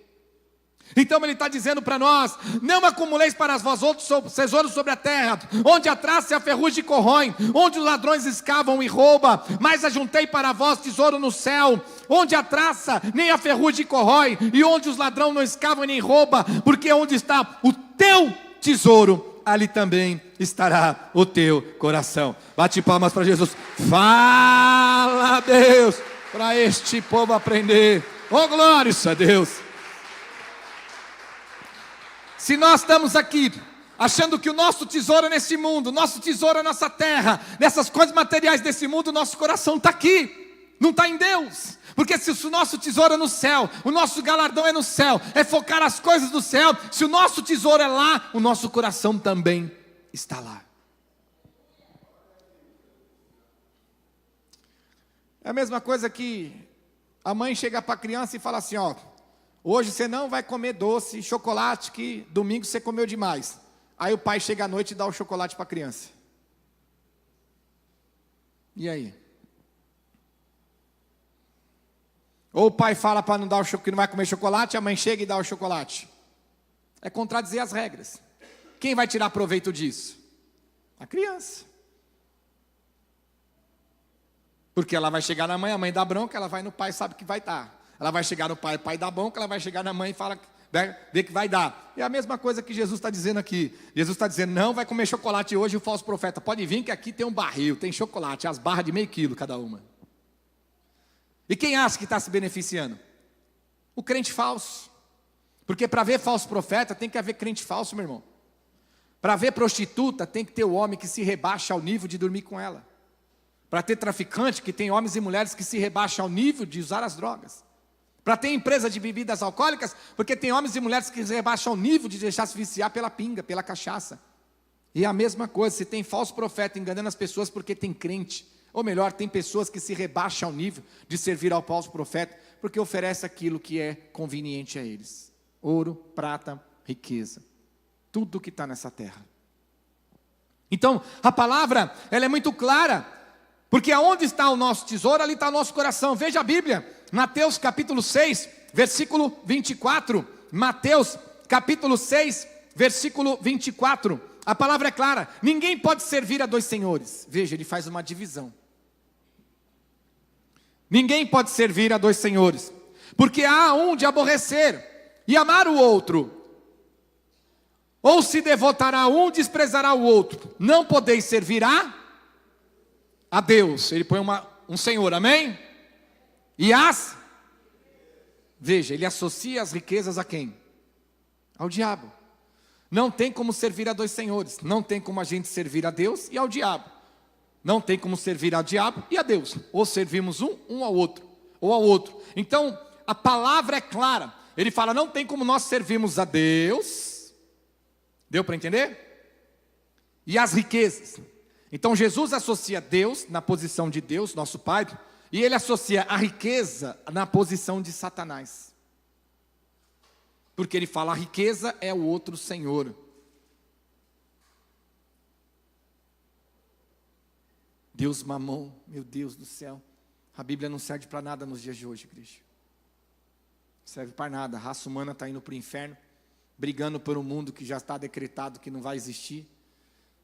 Então ele está dizendo para nós: não acumuleis para vós outros tesouros sobre a terra, onde a traça e a ferrugem corroem, onde os ladrões escavam e roubam, mas ajuntei para vós tesouro no céu, onde a traça nem a ferrugem corrói, e onde os ladrões não escavam nem roubam, porque onde está o teu tesouro, ali também estará o teu coração. Bate palmas para Jesus. Fala, Deus, para este povo aprender. Oh, glória a Deus. Se nós estamos aqui achando que o nosso tesouro é nesse mundo, nosso tesouro é nossa terra, nessas coisas materiais desse mundo, nosso coração está aqui, não está em Deus. Porque se o nosso tesouro é no céu, o nosso galardão é no céu, é focar as coisas do céu. Se o nosso tesouro é lá, o nosso coração também está lá. É a mesma coisa que a mãe chega para a criança e fala assim: ó, hoje você não vai comer doce e chocolate, que domingo você comeu demais. Aí o pai chega à noite e dá o chocolate para a criança. E aí? Ou o pai fala para não dar que não vai comer chocolate, a mãe chega e dá o chocolate. É contradizer as regras. Quem vai tirar proveito disso? A criança. Porque ela vai chegar na mãe, a mãe dá bronca, ela vai no pai, sabe que vai dar. Ela vai chegar no pai, o pai dá bronca, ela vai chegar na mãe e fala, vê que vai dar. É a mesma coisa que Jesus está dizendo aqui. Jesus está dizendo: não vai comer chocolate hoje. O falso profeta: pode vir que aqui tem um barril, tem chocolate, as barras de meio quilo cada uma. E quem acha que está se beneficiando? O crente falso. Porque para ver falso profeta tem que haver crente falso, meu irmão. Para ver prostituta tem que ter o homem que se rebaixa ao nível de dormir com ela. Para ter traficante, que tem homens e mulheres que se rebaixam ao nível de usar as drogas. Para ter empresa de bebidas alcoólicas, porque tem homens e mulheres que se rebaixam ao nível de deixar se viciar pela pinga, pela cachaça. E é a mesma coisa, se tem falso profeta enganando as pessoas porque tem crente. Ou melhor, tem pessoas que se rebaixam ao nível de servir ao falso profeta, porque oferece aquilo que é conveniente a eles. Ouro, prata, riqueza. Tudo que está nessa terra. Então, a palavra, ela é muito clara. Porque aonde está o nosso tesouro, ali está o nosso coração. Veja a Bíblia, Mateus capítulo 6, versículo 24. Mateus capítulo 6, versículo 24. A palavra é clara: ninguém pode servir a dois senhores. Veja, ele faz uma divisão. Ninguém pode servir a dois senhores, porque há um de aborrecer e amar o outro, ou se devotará a um, desprezará o outro. Não podeis servir a Deus. Ele põe um senhor, amém? E veja, ele associa as riquezas a quem? Ao diabo. Não tem como servir a dois senhores. Não tem como a gente servir a Deus e ao diabo. Não tem como servir ao diabo e a Deus. Ou servimos um ao outro, ou ao outro. Então, a palavra é clara. Ele fala: não tem como nós servirmos a Deus. Deu para entender? E as riquezas. Então Jesus associa Deus na posição de Deus, nosso Pai, e ele associa a riqueza na posição de Satanás. Porque ele fala, a riqueza é o outro senhor. Deus mamão, meu Deus do céu. A Bíblia não serve para nada nos dias de hoje, igreja. Não serve para nada. A raça humana está indo para o inferno, brigando por um mundo que já está decretado que não vai existir.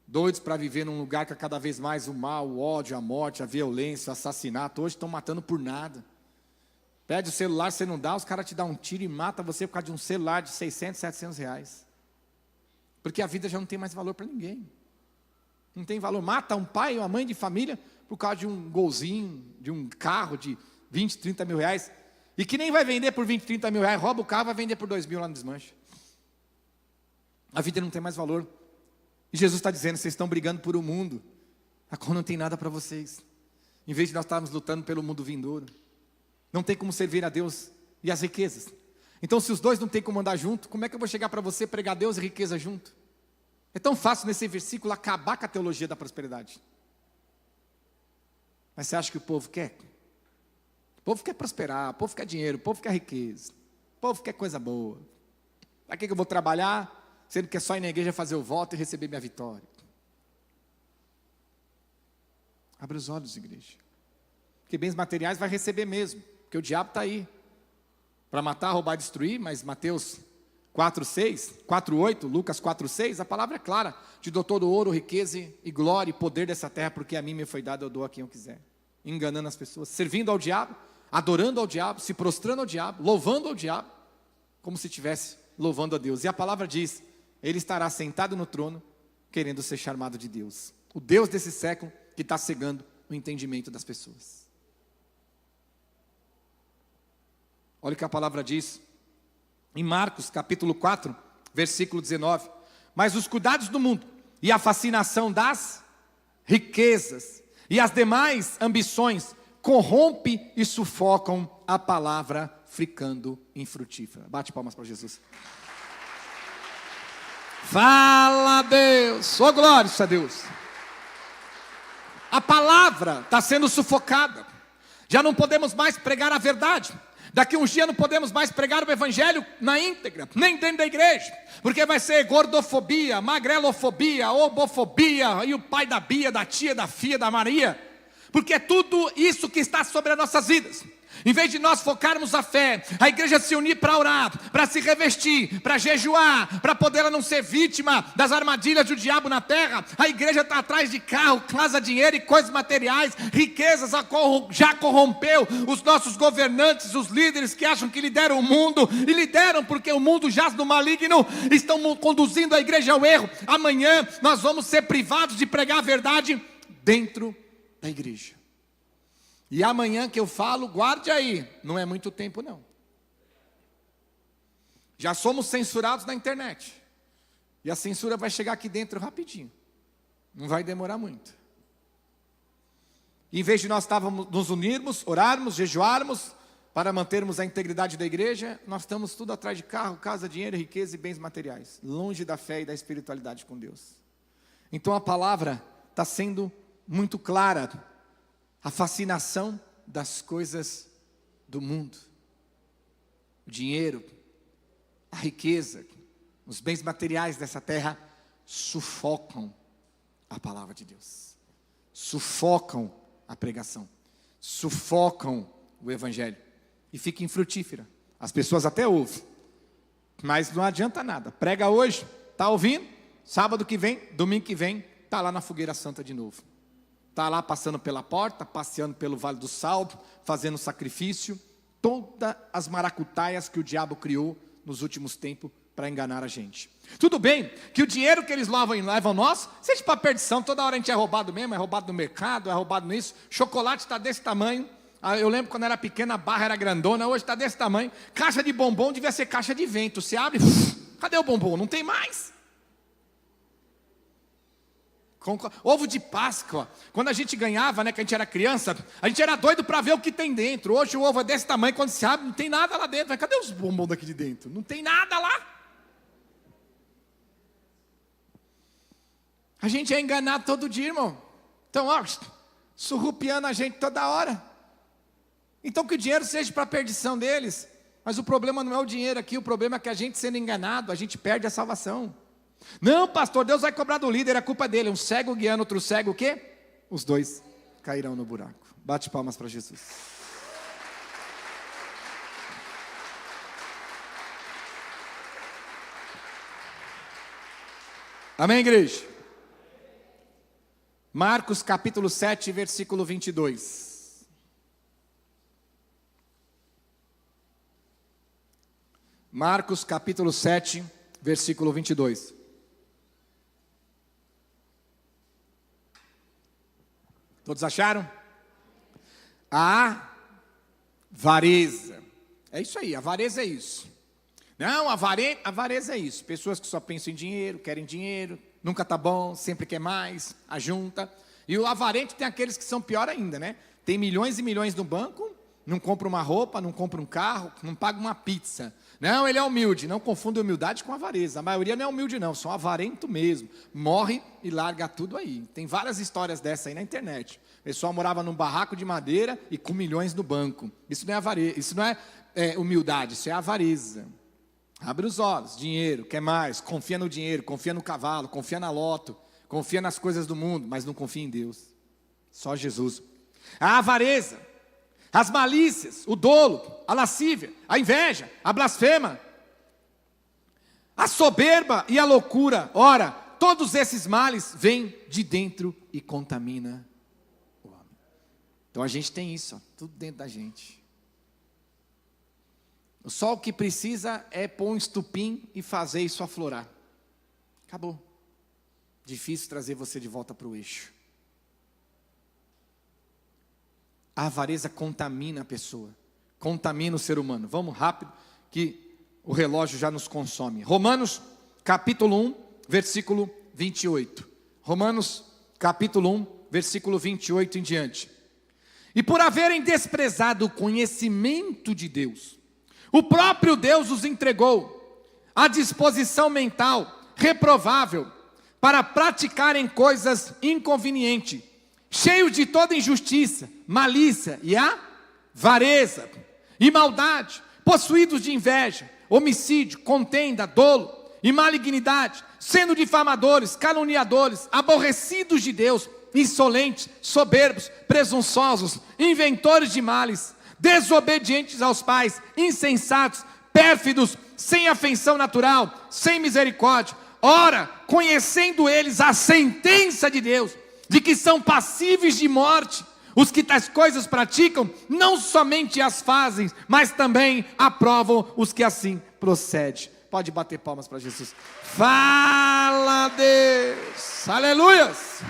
Doidos para viver num lugar que é cada vez mais o mal, o ódio, a morte, a violência, o assassinato. Hoje estão matando por nada. Pede o celular, você não dá, os caras te dão um tiro e matam você por causa de um celular de 600, 700 reais. Porque a vida já não tem mais valor para ninguém. Não tem valor. Mata um pai ou uma mãe de família por causa de um golzinho, de um carro de 20, 30 mil reais. E que nem vai vender por 20, 30 mil reais. Rouba o carro, vai vender por 2 mil lá no desmanche. A vida não tem mais valor. E Jesus está dizendo, vocês estão brigando por um mundo a qual não tem nada para vocês. Em vez de nós estarmos lutando pelo mundo vindouro. Não tem como servir a Deus e as riquezas. Então se os dois não tem como andar junto, como é que eu vou chegar para você pregar Deus e riqueza junto? É tão fácil nesse versículo acabar com a teologia da prosperidade. Mas você acha que o povo quer? O povo quer prosperar, o povo quer dinheiro, o povo quer riqueza, o povo quer coisa boa. Para que eu vou trabalhar, sendo que é só ir na igreja fazer o voto e receber minha vitória? Abre os olhos, igreja. Porque bens materiais vai receber mesmo, porque o diabo está aí. Para matar, roubar e destruir, mas Mateus 4:6, 4:8, Lucas 4:6, a palavra é clara. Te dou todo o ouro, riqueza e glória e poder dessa terra, porque a mim me foi dado, eu dou a quem eu quiser. Enganando as pessoas, servindo ao diabo, adorando ao diabo, se prostrando ao diabo, louvando ao diabo, como se estivesse louvando a Deus. E a palavra diz, ele estará sentado no trono, querendo ser chamado de Deus. O Deus desse século que está cegando o entendimento das pessoas. Olha o que a palavra diz. Em Marcos capítulo 4, versículo 19. Mas os cuidados do mundo e a fascinação das riquezas e as demais ambições corrompem e sufocam a palavra, ficando infrutífera. Bate palmas para Jesus. Fala Deus, oh glória a Deus. A palavra está sendo sufocada. Já não podemos mais pregar a verdade. Daqui uns dias não podemos mais pregar o evangelho na íntegra, nem dentro da igreja, porque vai ser gordofobia, magrelofobia, homofobia, e o pai da Bia, da tia, da filha, da Maria, porque é tudo isso que está sobre as nossas vidas. Em vez de nós focarmos a fé, a igreja se unir para orar, para se revestir, para jejuar, para poder ela não ser vítima das armadilhas do diabo na terra, a igreja está atrás de carro, casa, dinheiro e coisas materiais, riquezas, a qual já corrompeu os nossos governantes, os líderes que acham que lideram o mundo, e lideram porque o mundo jaz no maligno, estão conduzindo a igreja ao erro. Amanhã nós vamos ser privados de pregar a verdade dentro da igreja. E amanhã que eu falo, guarde aí, não é muito tempo não. Já somos censurados na internet. E a censura vai chegar aqui dentro rapidinho. Não vai demorar muito. E em vez de nós nos unirmos, orarmos, jejuarmos, para mantermos a integridade da igreja, nós estamos tudo atrás de carro, casa, dinheiro, riqueza e bens materiais. Longe da fé e da espiritualidade com Deus. Então a palavra está sendo muito clara. A fascinação das coisas do mundo, o dinheiro, a riqueza, os bens materiais dessa terra sufocam a palavra de Deus, sufocam a pregação, sufocam o evangelho e fica infrutífera. As pessoas até ouvem, mas não adianta nada. Prega hoje, está ouvindo, sábado que vem, domingo que vem, está lá na fogueira santa de novo. Está lá passando pela porta, passeando pelo Vale do Salto, fazendo sacrifício, todas as maracutaias que o diabo criou nos últimos tempos para enganar a gente. Tudo bem que o dinheiro que eles levam nós, seja para perdição, toda hora a gente é roubado mesmo, é roubado no mercado, é roubado nisso. Chocolate está desse tamanho, eu lembro quando era pequena a barra era grandona, hoje está desse tamanho. Caixa de bombom devia ser caixa de vento, você abre, cadê o bombom? Não tem mais. Ovo de Páscoa, quando a gente ganhava, né, que a gente era criança, a gente era doido para ver o que tem dentro. Hoje o ovo é desse tamanho, quando se abre não tem nada lá dentro. Cadê os bombons daqui de dentro? Não tem nada lá. A gente é enganado todo dia, irmão. Então, ó, surrupiando a gente toda hora. Então que o dinheiro seja para a perdição deles, Mas o problema não é o dinheiro aqui, o problema é que a gente sendo enganado, a gente perde a salvação. Não, pastor, Deus vai cobrar do líder, a culpa é dele. Um cego guiando outro cego, o quê? Os dois cairão no buraco. Bate palmas para Jesus. Amém, igreja? Marcos capítulo 7, versículo 22. Marcos capítulo 7, versículo 22. Todos acharam? A avareza. É isso aí, avareza é isso. Não, avareza é isso. Pessoas que só pensam em dinheiro, querem dinheiro, nunca tá bom, sempre quer mais, ajunta. E o avarento tem aqueles que são pior ainda, né? Tem milhões e milhões no banco, não compra uma roupa, não compra um carro, não paga uma pizza. Não, ele é humilde. Não confunda humildade com avareza. A maioria não é humilde não, são avarento mesmo. Morre e larga tudo aí. Tem várias histórias dessa aí na internet. O pessoal morava num barraco de madeira e com milhões no banco. Isso não é avareza, isso não é humildade, isso é avareza. Abre os olhos, dinheiro, quer mais, confia no dinheiro, confia no cavalo, confia na loto, confia nas coisas do mundo, mas não confia em Deus. Só Jesus. A avareza, as malícias, o dolo, a lascívia, a inveja, a blasfema, a soberba e a loucura. Ora, todos esses males vêm de dentro e contamina o homem. Então a gente tem isso, ó, tudo dentro da gente. Só o que precisa é pôr um estupim e fazer isso aflorar. Acabou. Difícil trazer você de volta para o eixo. A avareza contamina a pessoa, contamina o ser humano. Vamos rápido, que o relógio já nos consome. Romanos, capítulo 1, versículo 28. Romanos, capítulo 1, versículo 28 em diante. E por haverem desprezado o conhecimento de Deus, o próprio Deus os entregou à disposição mental reprovável para praticarem coisas inconvenientes, cheios de toda injustiça, malícia e avareza e maldade, possuídos de inveja, homicídio, contenda, dolo e malignidade, sendo difamadores, caluniadores, aborrecidos de Deus, insolentes, soberbos, presunçosos, inventores de males, desobedientes aos pais, insensatos, pérfidos, sem afeição natural, sem misericórdia. Ora, conhecendo eles a sentença de Deus, de que são passíveis de morte, os que tais coisas praticam, não somente as fazem, mas também aprovam os que assim procedem. Pode bater palmas para Jesus. Fala, Deus, aleluias.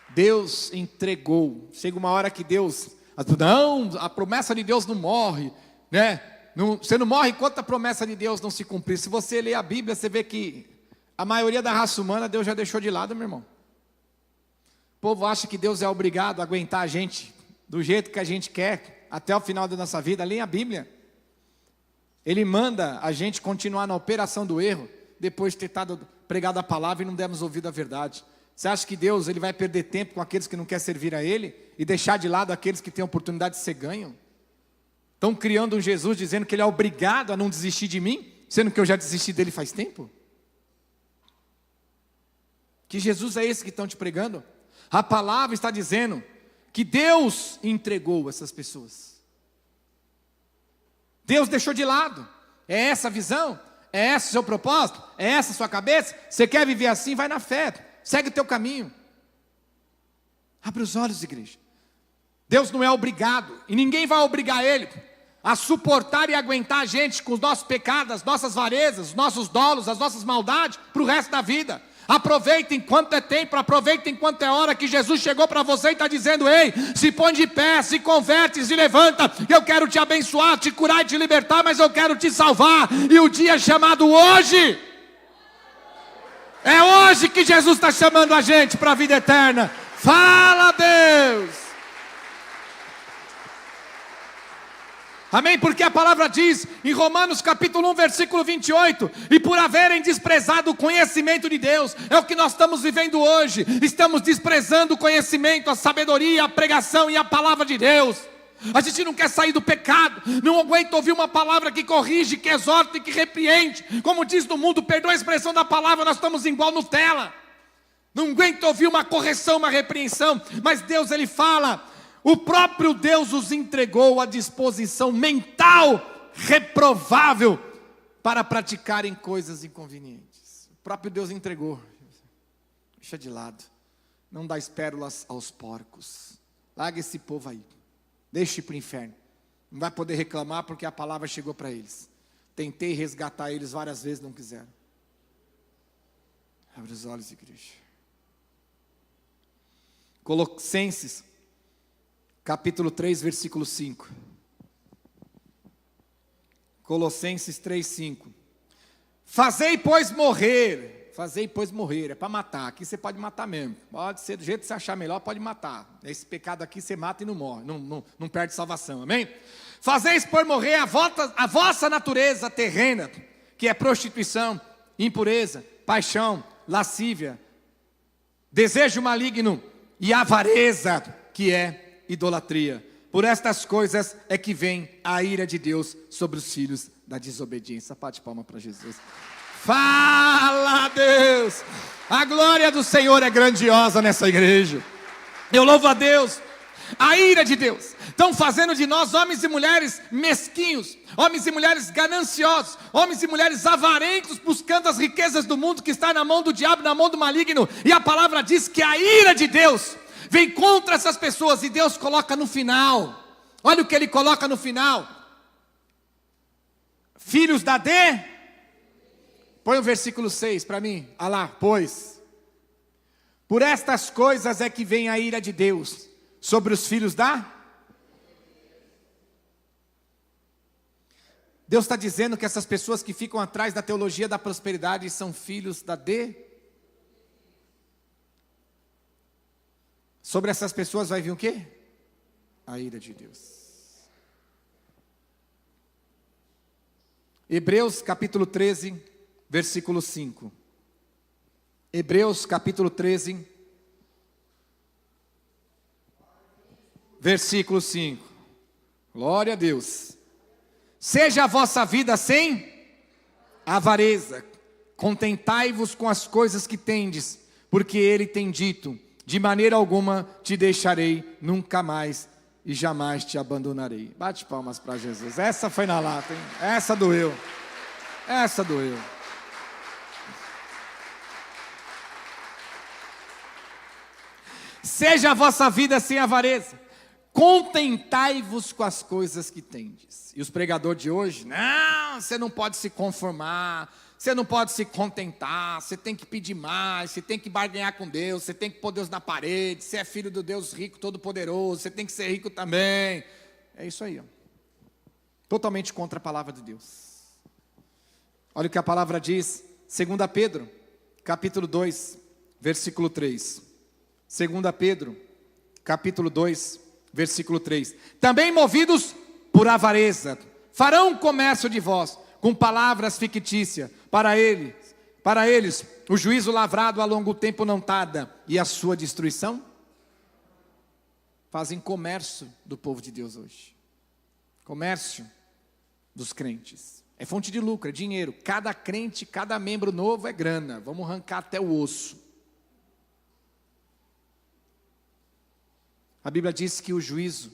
Deus entregou. Chega uma hora que Deus, não, a promessa de Deus não morre, né? Você não morre enquanto a promessa de Deus não se cumprir. Se você ler a Bíblia, você vê que a maioria da raça humana Deus já deixou de lado, meu irmão. O povo acha que Deus é obrigado a aguentar a gente do jeito que a gente quer até o final da nossa vida. Leia a Bíblia. Ele manda a gente continuar na operação do erro depois de ter pregado a palavra e não dermos ouvido a verdade. Você acha que Deus ele vai perder tempo com aqueles que não querem servir a Ele e deixar de lado aqueles que têm a oportunidade de ser ganho? Estão criando um Jesus dizendo que Ele é obrigado a não desistir de mim, sendo que eu já desisti dele faz tempo? Que Jesus é esse que estão te pregando? A palavra está dizendo que Deus entregou essas pessoas. Deus deixou de lado. É essa a visão? É esse o seu propósito? É essa a sua cabeça? Você quer viver assim? Vai na fé. Segue o teu caminho. Abre os olhos, igreja. Deus não é obrigado, e ninguém vai obrigar Ele a suportar e aguentar a gente com os nossos pecados, as nossas varezas, os nossos dolos, as nossas maldades, para o resto da vida. Aproveita enquanto é tempo, aproveita enquanto é hora que Jesus chegou para você e está dizendo: ei, se põe de pé, se converte, se levanta, eu quero te abençoar, te curar e te libertar, mas eu quero te salvar. E o dia é chamado hoje. É hoje que Jesus está chamando a gente para a vida eterna. Fala, Deus. Amém? Porque a palavra diz em Romanos capítulo 1, versículo 28, e por haverem desprezado o conhecimento de Deus, é o que nós estamos vivendo hoje, estamos desprezando o conhecimento, a sabedoria, a pregação e a palavra de Deus. A gente não quer sair do pecado, não aguenta ouvir uma palavra que corrige, que exorta e que repreende. Como diz no mundo, perdoa a expressão da palavra, nós estamos igual Nutella. Não aguenta ouvir uma correção, uma repreensão, mas Deus, Ele fala, o próprio Deus os entregou à disposição mental reprovável para praticarem coisas inconvenientes. O próprio Deus entregou. Deixa de lado, não dá pérolas aos porcos. Larga esse povo aí, deixa ir para o inferno. Não vai poder reclamar porque a palavra chegou para eles. Tentei resgatar eles várias vezes, não quiseram. Abre os olhos, igreja. Colossenses capítulo 3, versículo 5. Colossenses 3, 5. Fazei, pois, morrer. Fazei, pois, morrer. É para matar. Aqui você pode matar mesmo. Pode ser do jeito que você achar melhor, pode matar. Esse pecado aqui você mata e não morre. Não perde salvação. Amém? Fazeis, pois, morrer a vossa natureza terrena, que é prostituição, impureza, paixão, lascívia, desejo maligno e avareza, que é idolatria. Por estas coisas é que vem a ira de Deus sobre os filhos da desobediência. Bate palma para Jesus. Fala, Deus! A glória do Senhor é grandiosa nessa igreja. Eu louvo a Deus. A ira de Deus. Estão fazendo de nós homens e mulheres mesquinhos, homens e mulheres gananciosos, homens e mulheres avarentos, buscando as riquezas do mundo que está na mão do diabo, na mão do maligno. E a palavra diz que a ira de Deus vem contra essas pessoas, e Deus coloca no final, olha o que Ele coloca no final: filhos da põe o versículo 6 para mim, olha lá, pois, por estas coisas é que vem a ira de Deus sobre os filhos Deus está dizendo que essas pessoas que ficam atrás da teologia da prosperidade são filhos da Sobre essas pessoas vai vir o quê? A ira de Deus. Hebreus capítulo 13, versículo 5. Hebreus capítulo 13, versículo 5. Glória a Deus. Seja a vossa vida sem avareza, contentai-vos com as coisas que tendes, porque Ele tem dito: de maneira alguma te deixarei, nunca mais e jamais te abandonarei. Bate palmas para Jesus. Essa foi na lata, hein? Essa doeu. Essa doeu. Seja a vossa vida sem avareza, contentai-vos com as coisas que tendes. E os pregadores de hoje: não, você não pode se conformar, você não pode se contentar, você tem que pedir mais, você tem que barganhar com Deus, você tem que pôr Deus na parede, você é filho do Deus rico, todo poderoso, você tem que ser rico também. É isso aí, ó. Totalmente contra a palavra de Deus. Olha o que a palavra diz, 2 Pedro, capítulo 2, versículo 3. 2 Pedro, capítulo 2, versículo 3. Também movidos por avareza, farão comércio de vós, com palavras fictícias, para eles, o juízo lavrado a longo tempo não tarda, e a sua destruição. Fazem comércio do povo de Deus hoje. Comércio dos crentes. É fonte de lucro, é dinheiro. Cada crente, cada membro novo é grana. Vamos arrancar até o osso. A Bíblia diz que o juízo,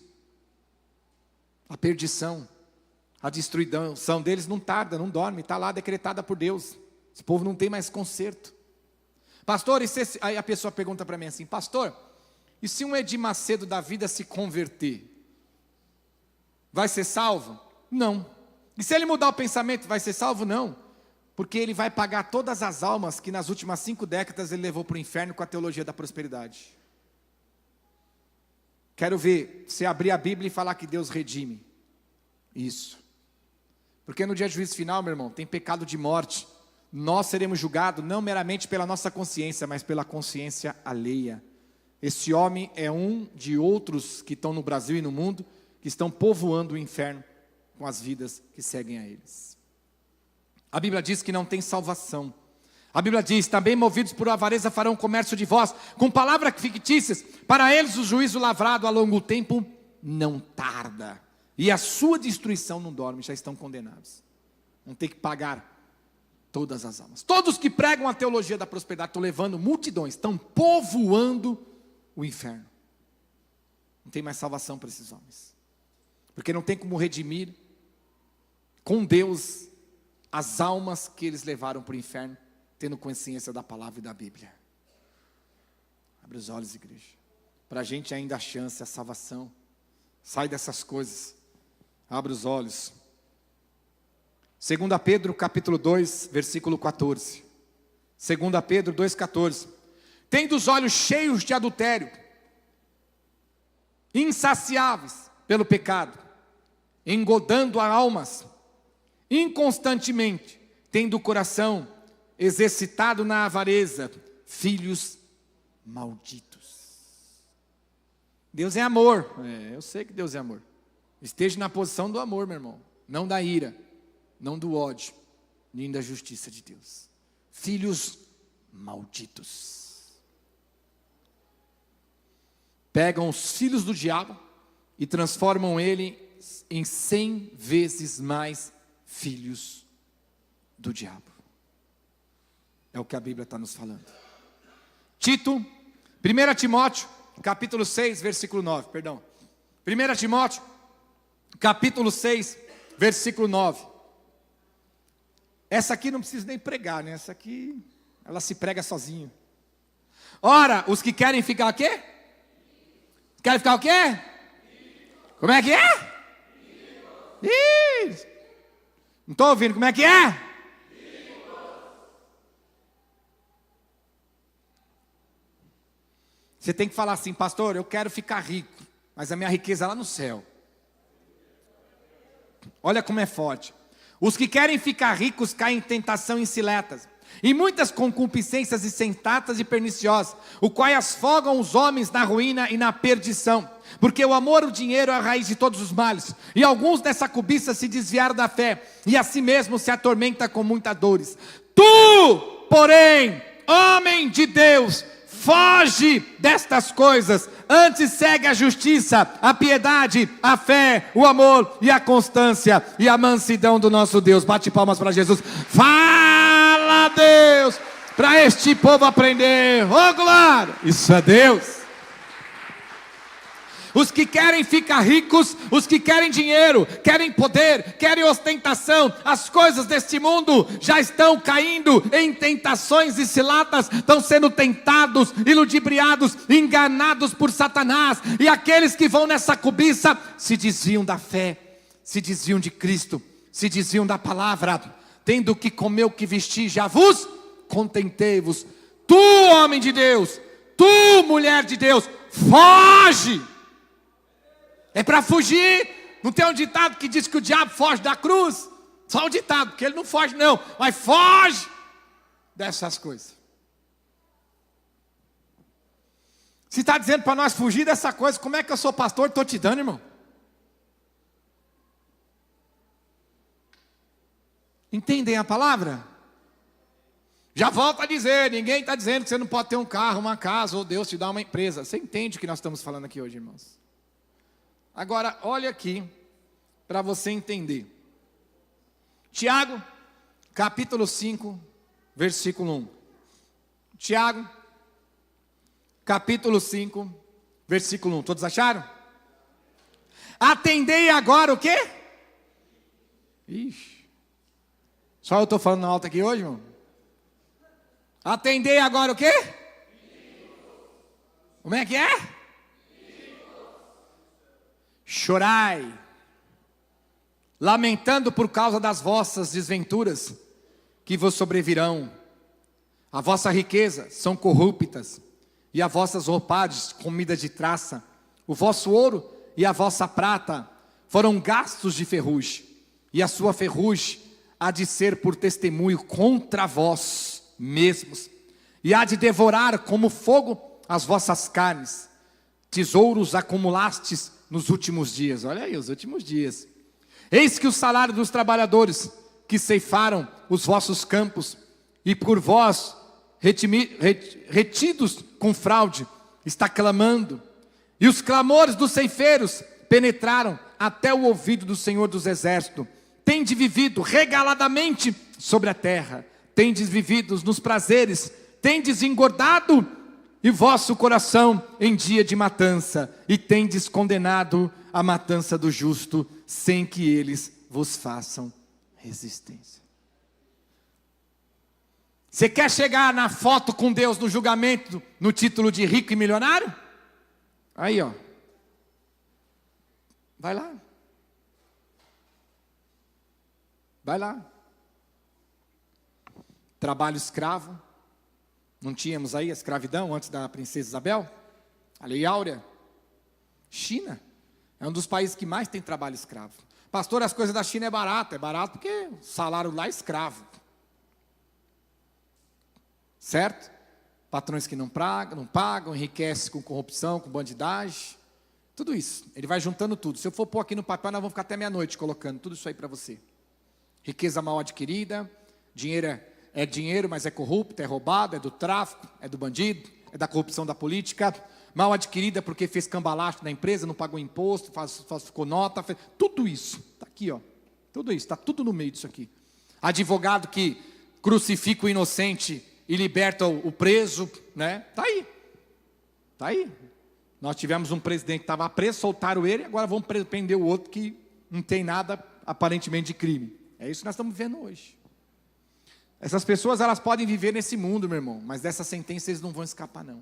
a perdição, a destruição deles não tarda, não dorme, está lá decretada por Deus. Esse povo não tem mais conserto. Pastor, aí a pessoa pergunta para mim assim: pastor, e se um Edir Macedo da vida se converter? Vai ser salvo? Não. E se ele mudar o pensamento, vai ser salvo? Não. Porque ele vai pagar todas as almas que nas últimas 5 décadas ele levou para o inferno com a teologia da prosperidade. Quero ver você abrir a Bíblia e falar que Deus redime. Isso. Porque no dia do juízo final, meu irmão, tem pecado de morte. Nós seremos julgados não meramente pela nossa consciência, mas pela consciência alheia. Esse homem é um de outros que estão no Brasil e no mundo, que estão povoando o inferno com as vidas que seguem a eles. A Bíblia diz que não tem salvação. A Bíblia diz, também movidos por avareza farão comércio de vós, com palavras fictícias, para eles o juízo lavrado a longo tempo não tarda, e a sua destruição não dorme, já estão condenados. Vão ter que pagar todas as almas. Todos que pregam a teologia da prosperidade estão levando multidões, estão povoando o inferno. Não tem mais salvação para esses homens, porque não tem como redimir com Deus as almas que eles levaram para o inferno, tendo consciência da palavra e da Bíblia. Abre os olhos, igreja. Para a gente ainda há chance, a salvação. Sai dessas coisas. Abre os olhos. 2 Pedro capítulo 2, versículo 14. 2 Pedro 2,14. Tendo os olhos cheios de adultério, insaciáveis pelo pecado, engodando almas, inconstantemente, tendo o coração exercitado na avareza, filhos malditos. Deus é amor. Eu sei que Deus é amor. Esteja na posição do amor, meu irmão. Não da ira, não do ódio, nem da justiça de Deus. Filhos malditos. Pegam os filhos do diabo e transformam ele em 100 vezes mais filhos do diabo. É o que a Bíblia está nos falando. 1 Timóteo, capítulo 6, versículo 9, perdão. 1 Timóteo, capítulo 6, versículo 9. Essa aqui não precisa nem pregar, né? Essa aqui, ela se prega sozinha. Ora, os que querem ficar o quê? Querem ficar o quê? Como é que é? Isso. Não estou ouvindo, como é que é? Você tem que falar assim, pastor, eu quero ficar rico, mas a minha riqueza é lá no céu. Olha como é forte. Os que querem ficar ricos caem em tentação insiletas, e muitas concupiscências insensatas e perniciosas, o quais afogam os homens na ruína e na perdição. Porque o amor ao dinheiro é a raiz de todos os males, e alguns dessa cobiça se desviaram da fé, e a si mesmo se atormenta com muitas dores. Tu, porém, homem de Deus, foge destas coisas, antes segue a justiça, a piedade, a fé, o amor e a constância e a mansidão do nosso Deus. Bate palmas para Jesus. Fala, Deus, para este povo aprender. Oh, glória! Isso é Deus. Os que querem ficar ricos, os que querem dinheiro, querem poder, querem ostentação, as coisas deste mundo já estão caindo em tentações e ciladas, estão sendo tentados, iludibriados, enganados por Satanás. E aqueles que vão nessa cobiça se desviam da fé, se desviam de Cristo, se desviam da palavra. Tendo que comer o que vestir, já vos contentei-vos. Tu, homem de Deus, tu, mulher de Deus, foge. É para fugir. Não tem um ditado que diz que o diabo foge da cruz? Só um ditado, porque ele não foge não, mas foge dessas coisas. Se está dizendo para nós fugir dessa coisa, como é que eu sou pastor e estou te dando, irmão? Entendem a palavra? Já volto a dizer, ninguém está dizendo que você não pode ter um carro, uma casa, ou Deus te dá uma empresa. Você entende o que nós estamos falando aqui hoje, irmãos? Agora, olha aqui, para você entender. Tiago, capítulo 5, versículo 1. Tiago, capítulo 5, versículo 1. Todos acharam? Atendei agora o quê? Ixi. Só eu estou falando alto aqui hoje, irmão? Atendei agora o quê? Como é que é? Chorai, lamentando por causa das vossas desventuras, que vos sobrevirão. A vossa riqueza são corruptas, e as vossas roupagens comida de traça. O vosso ouro e a vossa prata foram gastos de ferrugem, e a sua ferrugem há de ser por testemunho contra vós mesmos, e há de devorar como fogo as vossas carnes. Tesouros acumulastes nos últimos dias. Olha aí, os últimos dias. Eis que o salário dos trabalhadores que ceifaram os vossos campos, e por vós retidos com fraude, está clamando. E os clamores dos ceifeiros penetraram até o ouvido do Senhor dos Exércitos. Tendes vivido regaladamente sobre a terra, tendes vivido nos prazeres, tendes engordado e vosso coração em dia de matança, e tendes condenado a matança do justo, sem que eles vos façam resistência. Você quer chegar na foto com Deus no julgamento, no título de rico e milionário? Aí, ó. Vai lá. Vai lá. Trabalho escravo. Não tínhamos aí a escravidão antes da princesa Isabel? A Lei Áurea. China é um dos países que mais tem trabalho escravo. Pastor, as coisas da China é barato porque o salário lá é escravo. Certo? Patrões que não pagam, enriquecem com corrupção, com bandidagem. Tudo isso, ele vai juntando tudo. Se eu for pôr aqui no papel, nós vamos ficar até meia-noite colocando tudo isso aí para você. Riqueza mal adquirida, dinheiro é dinheiro, mas é corrupto, é roubado, é do tráfico, é do bandido, é da corrupção da política. Mal adquirida porque fez cambalacho na empresa, não pagou imposto, falsificou nota, tudo isso, está aqui, ó. Tudo isso, está tudo no meio disso aqui. Advogado que crucifica o inocente e liberta o preso, né? Está aí. Está aí. Nós tivemos um presidente que estava preso, soltaram ele, agora vamos prender o outro que não tem nada aparentemente de crime. É isso que nós estamos vendo hoje. Essas pessoas, elas podem viver nesse mundo, meu irmão, mas dessa sentença eles não vão escapar, não.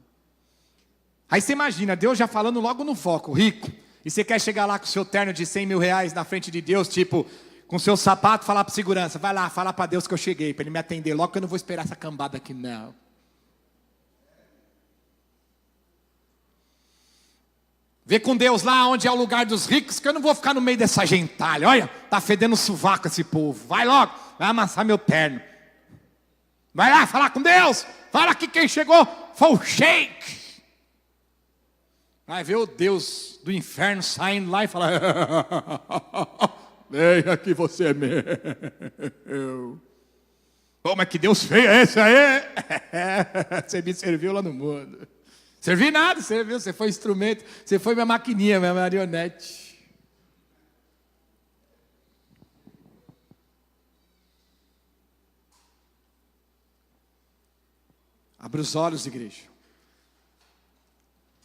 Aí você imagina, Deus já falando logo no foco, rico, e você quer chegar lá com o seu terno de 100 mil reais na frente de Deus, tipo, com seu sapato, falar para segurança, vai lá, fala para Deus que eu cheguei, para Ele me atender logo, que eu não vou esperar essa cambada aqui, não. Vê com Deus lá onde é o lugar dos ricos, que eu não vou ficar no meio dessa gentalha. Olha, tá fedendo sovaco esse povo. Vai logo, vai amassar meu terno. Vai lá falar com Deus. Fala que quem chegou foi o sheik. Vai ver o Deus do inferno saindo lá e falar: vem aqui, você é meu. Como é que Deus fez esse aí? Você me serviu lá no mundo. Servi nada, serviu, você foi instrumento, você foi minha maquininha, minha marionete. Abre os olhos, igreja.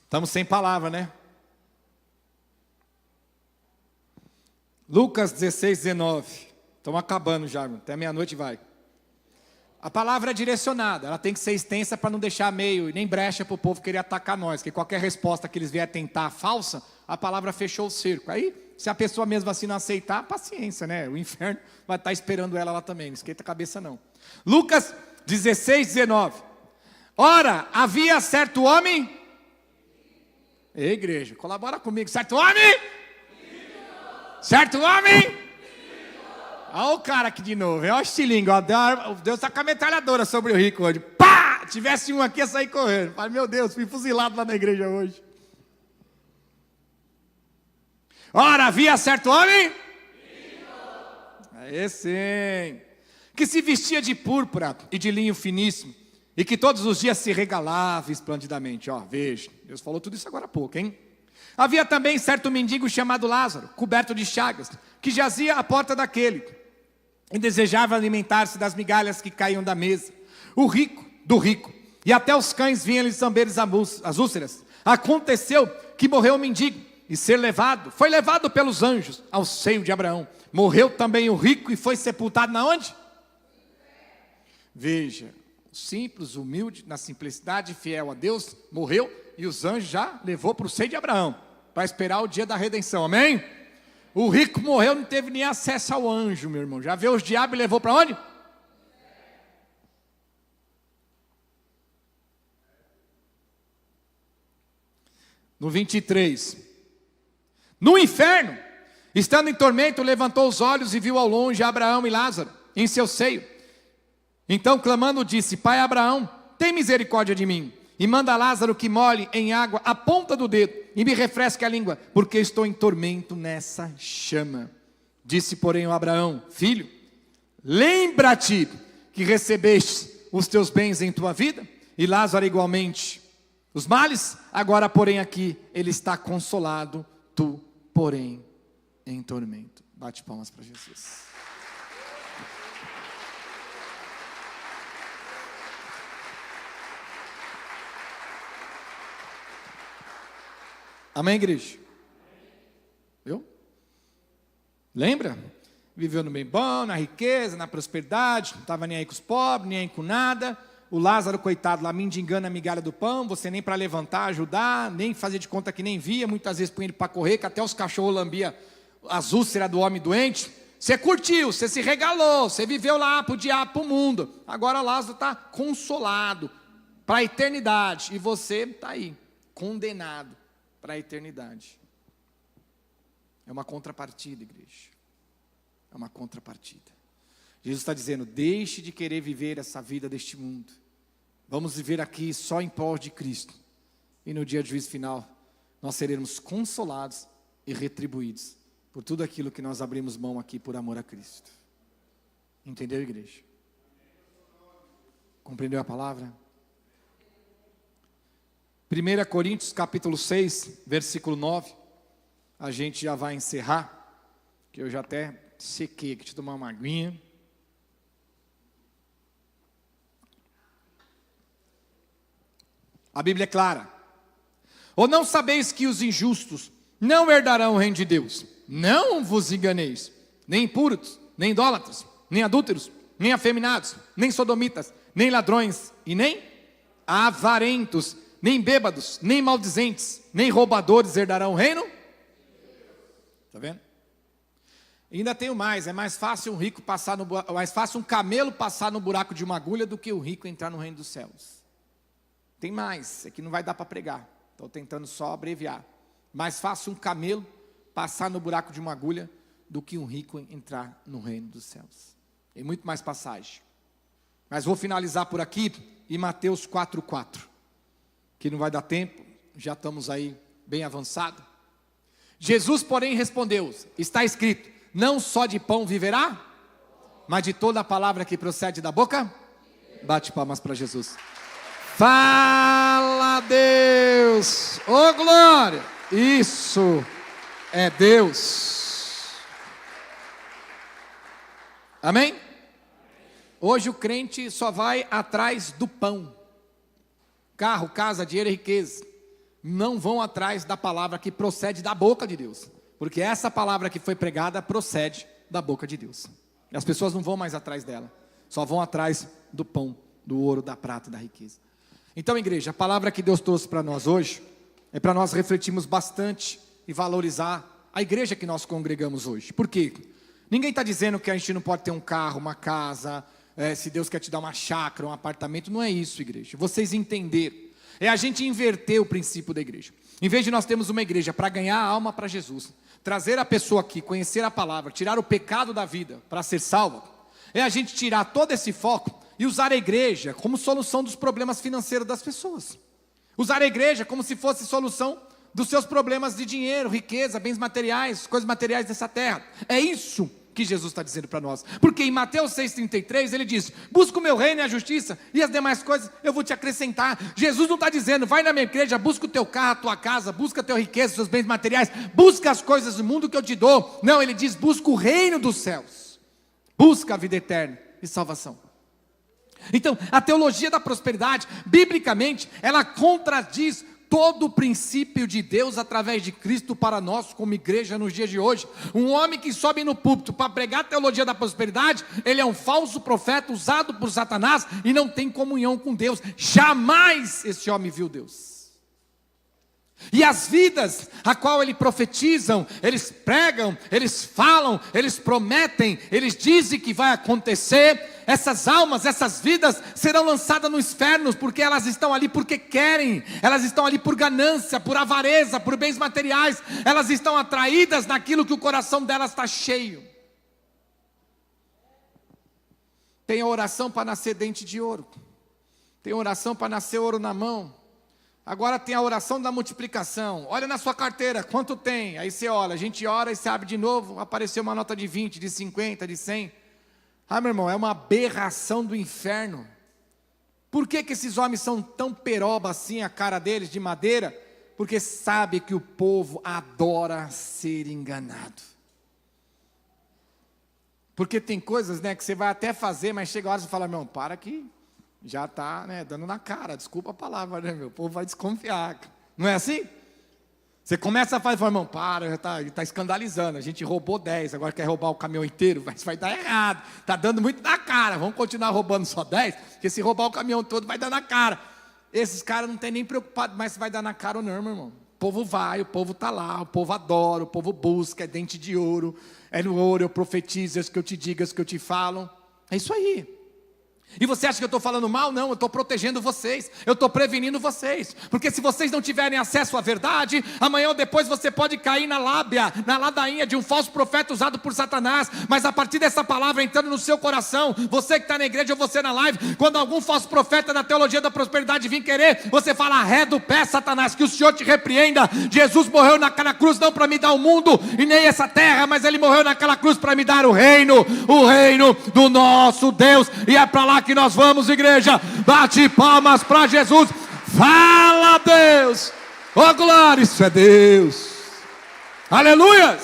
Estamos sem palavra, né? Lucas 16, 19. Estamos acabando já, irmão. Até meia-noite vai. A palavra é direcionada, ela tem que ser extensa para não deixar meio e nem brecha para o povo querer atacar nós, porque qualquer resposta que eles vierem tentar falsa, a palavra fechou o cerco. Aí, se a pessoa mesmo assim não aceitar, paciência, né? O inferno vai estar esperando ela lá também, não esquenta a cabeça não. Lucas 16, 19. Ora, havia certo homem... Ei, igreja, colabora comigo. Certo homem? Certo homem? Olha o cara aqui de novo, é o estilingue, ó. Deus está com a metralhadora sobre o rico hoje. Pá! Tivesse um aqui, ia sair correndo. Falei, meu Deus, fui fuzilado lá na igreja hoje. Ora, havia certo homem? Aí sim. Que se vestia de púrpura e de linho finíssimo, e que todos os dias se regalava esplendidamente. Ó, veja, Deus falou tudo isso agora há pouco, hein? Havia também certo mendigo chamado Lázaro, coberto de chagas, que jazia à porta daquele, e desejava alimentar-se das migalhas que caíam da mesa. O rico, do rico, e até os cães vinham lhes lamber as úlceras. Aconteceu que morreu o mendigo, e foi levado pelos anjos ao seio de Abraão. Morreu também o rico e foi sepultado na onde? Veja, simples, humilde, na simplicidade, fiel a Deus, morreu, e os anjos já levou para o seio de Abraão, para esperar o dia da redenção, amém? O rico morreu, não teve nem acesso ao anjo, meu irmão. Já veio os diabos e levou para onde? No 23. No inferno, estando em tormento, levantou os olhos e viu ao longe Abraão e Lázaro em seu seio. Então, clamando, disse: Pai Abraão, tem misericórdia de mim, e manda Lázaro que molhe em água a ponta do dedo, e me refresque a língua, porque estou em tormento nessa chama. Disse, porém, o Abraão: filho, lembra-te que recebeste os teus bens em tua vida, e Lázaro igualmente os males. Agora, porém, aqui ele está consolado, tu, porém, em tormento. Bate palmas para Jesus. Amém, igreja? Viu? Lembra? Viveu no bem bom, na riqueza, na prosperidade, não estava nem aí com os pobres, nem aí com nada. O Lázaro, coitado, lá mendigando a migalha do pão, você nem para levantar, ajudar, nem fazer de conta que nem via, muitas vezes põe ele para correr, que até os cachorros lambiam as úlceras do homem doente. Você curtiu, você se regalou, você viveu lá para o diabo, para o mundo. Agora Lázaro está consolado para a eternidade, e você está aí, condenado para a eternidade. É uma contrapartida, igreja. É uma contrapartida. Jesus está dizendo: deixe de querer viver essa vida deste mundo. Vamos viver aqui só em pós de Cristo. E no dia do juízo final, nós seremos consolados e retribuídos por tudo aquilo que nós abrimos mão aqui por amor a Cristo. Entendeu, igreja? Compreendeu a palavra? 1 Coríntios capítulo 6, versículo 9. A gente já vai encerrar, que eu já até sequei aqui, deixa eu tomar uma aguinha. A Bíblia é clara. Ou não sabeis que os injustos não herdarão o reino de Deus? Não vos enganeis, nem impuros, nem idólatras, nem adúlteros, nem afeminados, nem sodomitas, nem ladrões, e nem avarentos, nem bêbados, nem maldizentes, nem roubadores herdarão o reino. Está vendo? E ainda tenho mais, é mais fácil um camelo passar no buraco de uma agulha do que o rico entrar no reino dos céus. Tem mais, é que não vai dar para pregar, estou tentando só abreviar. Mais fácil um camelo passar no buraco de uma agulha do que um rico entrar no reino dos céus. Tem muito mais passagem. Mas vou finalizar por aqui em Mateus 4,4, que não vai dar tempo, já estamos aí bem avançado. Jesus, porém, respondeu: está escrito, não só de pão viverá, mas de toda a palavra que procede da boca. Bate palmas para Jesus. Fala, Deus, ô glória, isso é Deus. Amém? Hoje o crente só vai atrás do pão. Carro, casa, dinheiro e riqueza. Não vão atrás da palavra que procede da boca de Deus. Porque essa palavra que foi pregada procede da boca de Deus. E as pessoas não vão mais atrás dela. Só vão atrás do pão, do ouro, da prata e da riqueza. Então, igreja, a palavra que Deus trouxe para nós hoje é para nós refletirmos bastante e valorizar a igreja que nós congregamos hoje. Por quê? Ninguém está dizendo que a gente não pode ter um carro, uma casa, se Deus quer te dar uma chácara, um apartamento. Não é isso, igreja. Vocês entenderam. É a gente inverter o princípio da igreja. Em vez de nós termos uma igreja para ganhar a alma para Jesus, trazer a pessoa aqui, conhecer a palavra, tirar o pecado da vida para ser salva, é a gente tirar todo esse foco e usar a igreja como solução dos problemas financeiros das pessoas. Usar a igreja como se fosse solução dos seus problemas de dinheiro, riqueza, bens materiais, coisas materiais dessa terra. É isso que Jesus está dizendo para nós. Porque em Mateus 6,33 ele diz: busca o meu reino e a justiça, e as demais coisas eu vou te acrescentar. Jesus não está dizendo: vai na minha igreja, busca o teu carro, a tua casa, busca a tua riqueza, os seus bens materiais, busca as coisas do mundo que eu te dou. Não, ele diz: busca o reino dos céus, busca a vida eterna e salvação. Então, a teologia da prosperidade, biblicamente, ela contradiz todo o princípio de Deus através de Cristo para nós como igreja nos dias de hoje. Um homem que sobe no púlpito para pregar a teologia da prosperidade, ele é um falso profeta usado por Satanás e não tem comunhão com Deus. Jamais esse homem viu Deus. E as vidas a qual eles profetizam, eles pregam, eles falam, eles prometem, eles dizem que vai acontecer, essas almas, essas vidas serão lançadas no inferno, porque elas estão ali porque querem, elas estão ali por ganância, por avareza, por bens materiais, elas estão atraídas naquilo que o coração delas está cheio. Tem oração para nascer dente de ouro, tem oração para nascer ouro na mão, Agora tem a oração da multiplicação. Olha na sua carteira, quanto tem? Aí você olha, a gente ora e você abre de novo, apareceu uma nota de 20, de 50, de 100. Ah, meu irmão, é uma aberração do inferno. Por que esses homens são tão peroba assim, a cara deles, de madeira? Porque sabe que o povo adora ser enganado. Porque tem coisas, né, que você vai até fazer, mas chega a hora e você fala, meu, para que já está, né, dando na cara, desculpa a palavra, né, meu, o povo vai desconfiar. Não é assim? Você começa a fazer, fala, irmão, para, já está escandalizando, a gente roubou 10, agora quer roubar o caminhão inteiro, mas vai dar errado, está dando muito na cara, vamos continuar roubando só 10, porque se roubar o caminhão todo vai dar na cara. Esses caras não tem nem preocupado mais se vai dar na cara ou não, meu irmão. O povo vai, o povo está lá, o povo adora, o povo busca, é dente de ouro, é no ouro, eu profetizo, é isso que eu te digo, é isso que eu te falo. É isso aí. E você acha que eu estou falando mal? Não, eu estou protegendo vocês, eu estou prevenindo vocês, porque se vocês não tiverem acesso à verdade, amanhã ou depois você pode cair na lábia, na ladainha de um falso profeta usado por Satanás, mas a partir dessa palavra entrando no seu coração, você que está na igreja ou você na live, quando algum falso profeta da teologia da prosperidade vir querer, você fala, arreda do pé, Satanás, que o Senhor te repreenda. Jesus morreu naquela cruz não para me dar o mundo e nem essa terra, mas Ele morreu naquela cruz para me dar o reino do nosso Deus, e é para lá que nós vamos, igreja. Bate palmas para Jesus. Fala, Deus. Oh, glória, isso é Deus. Aleluia.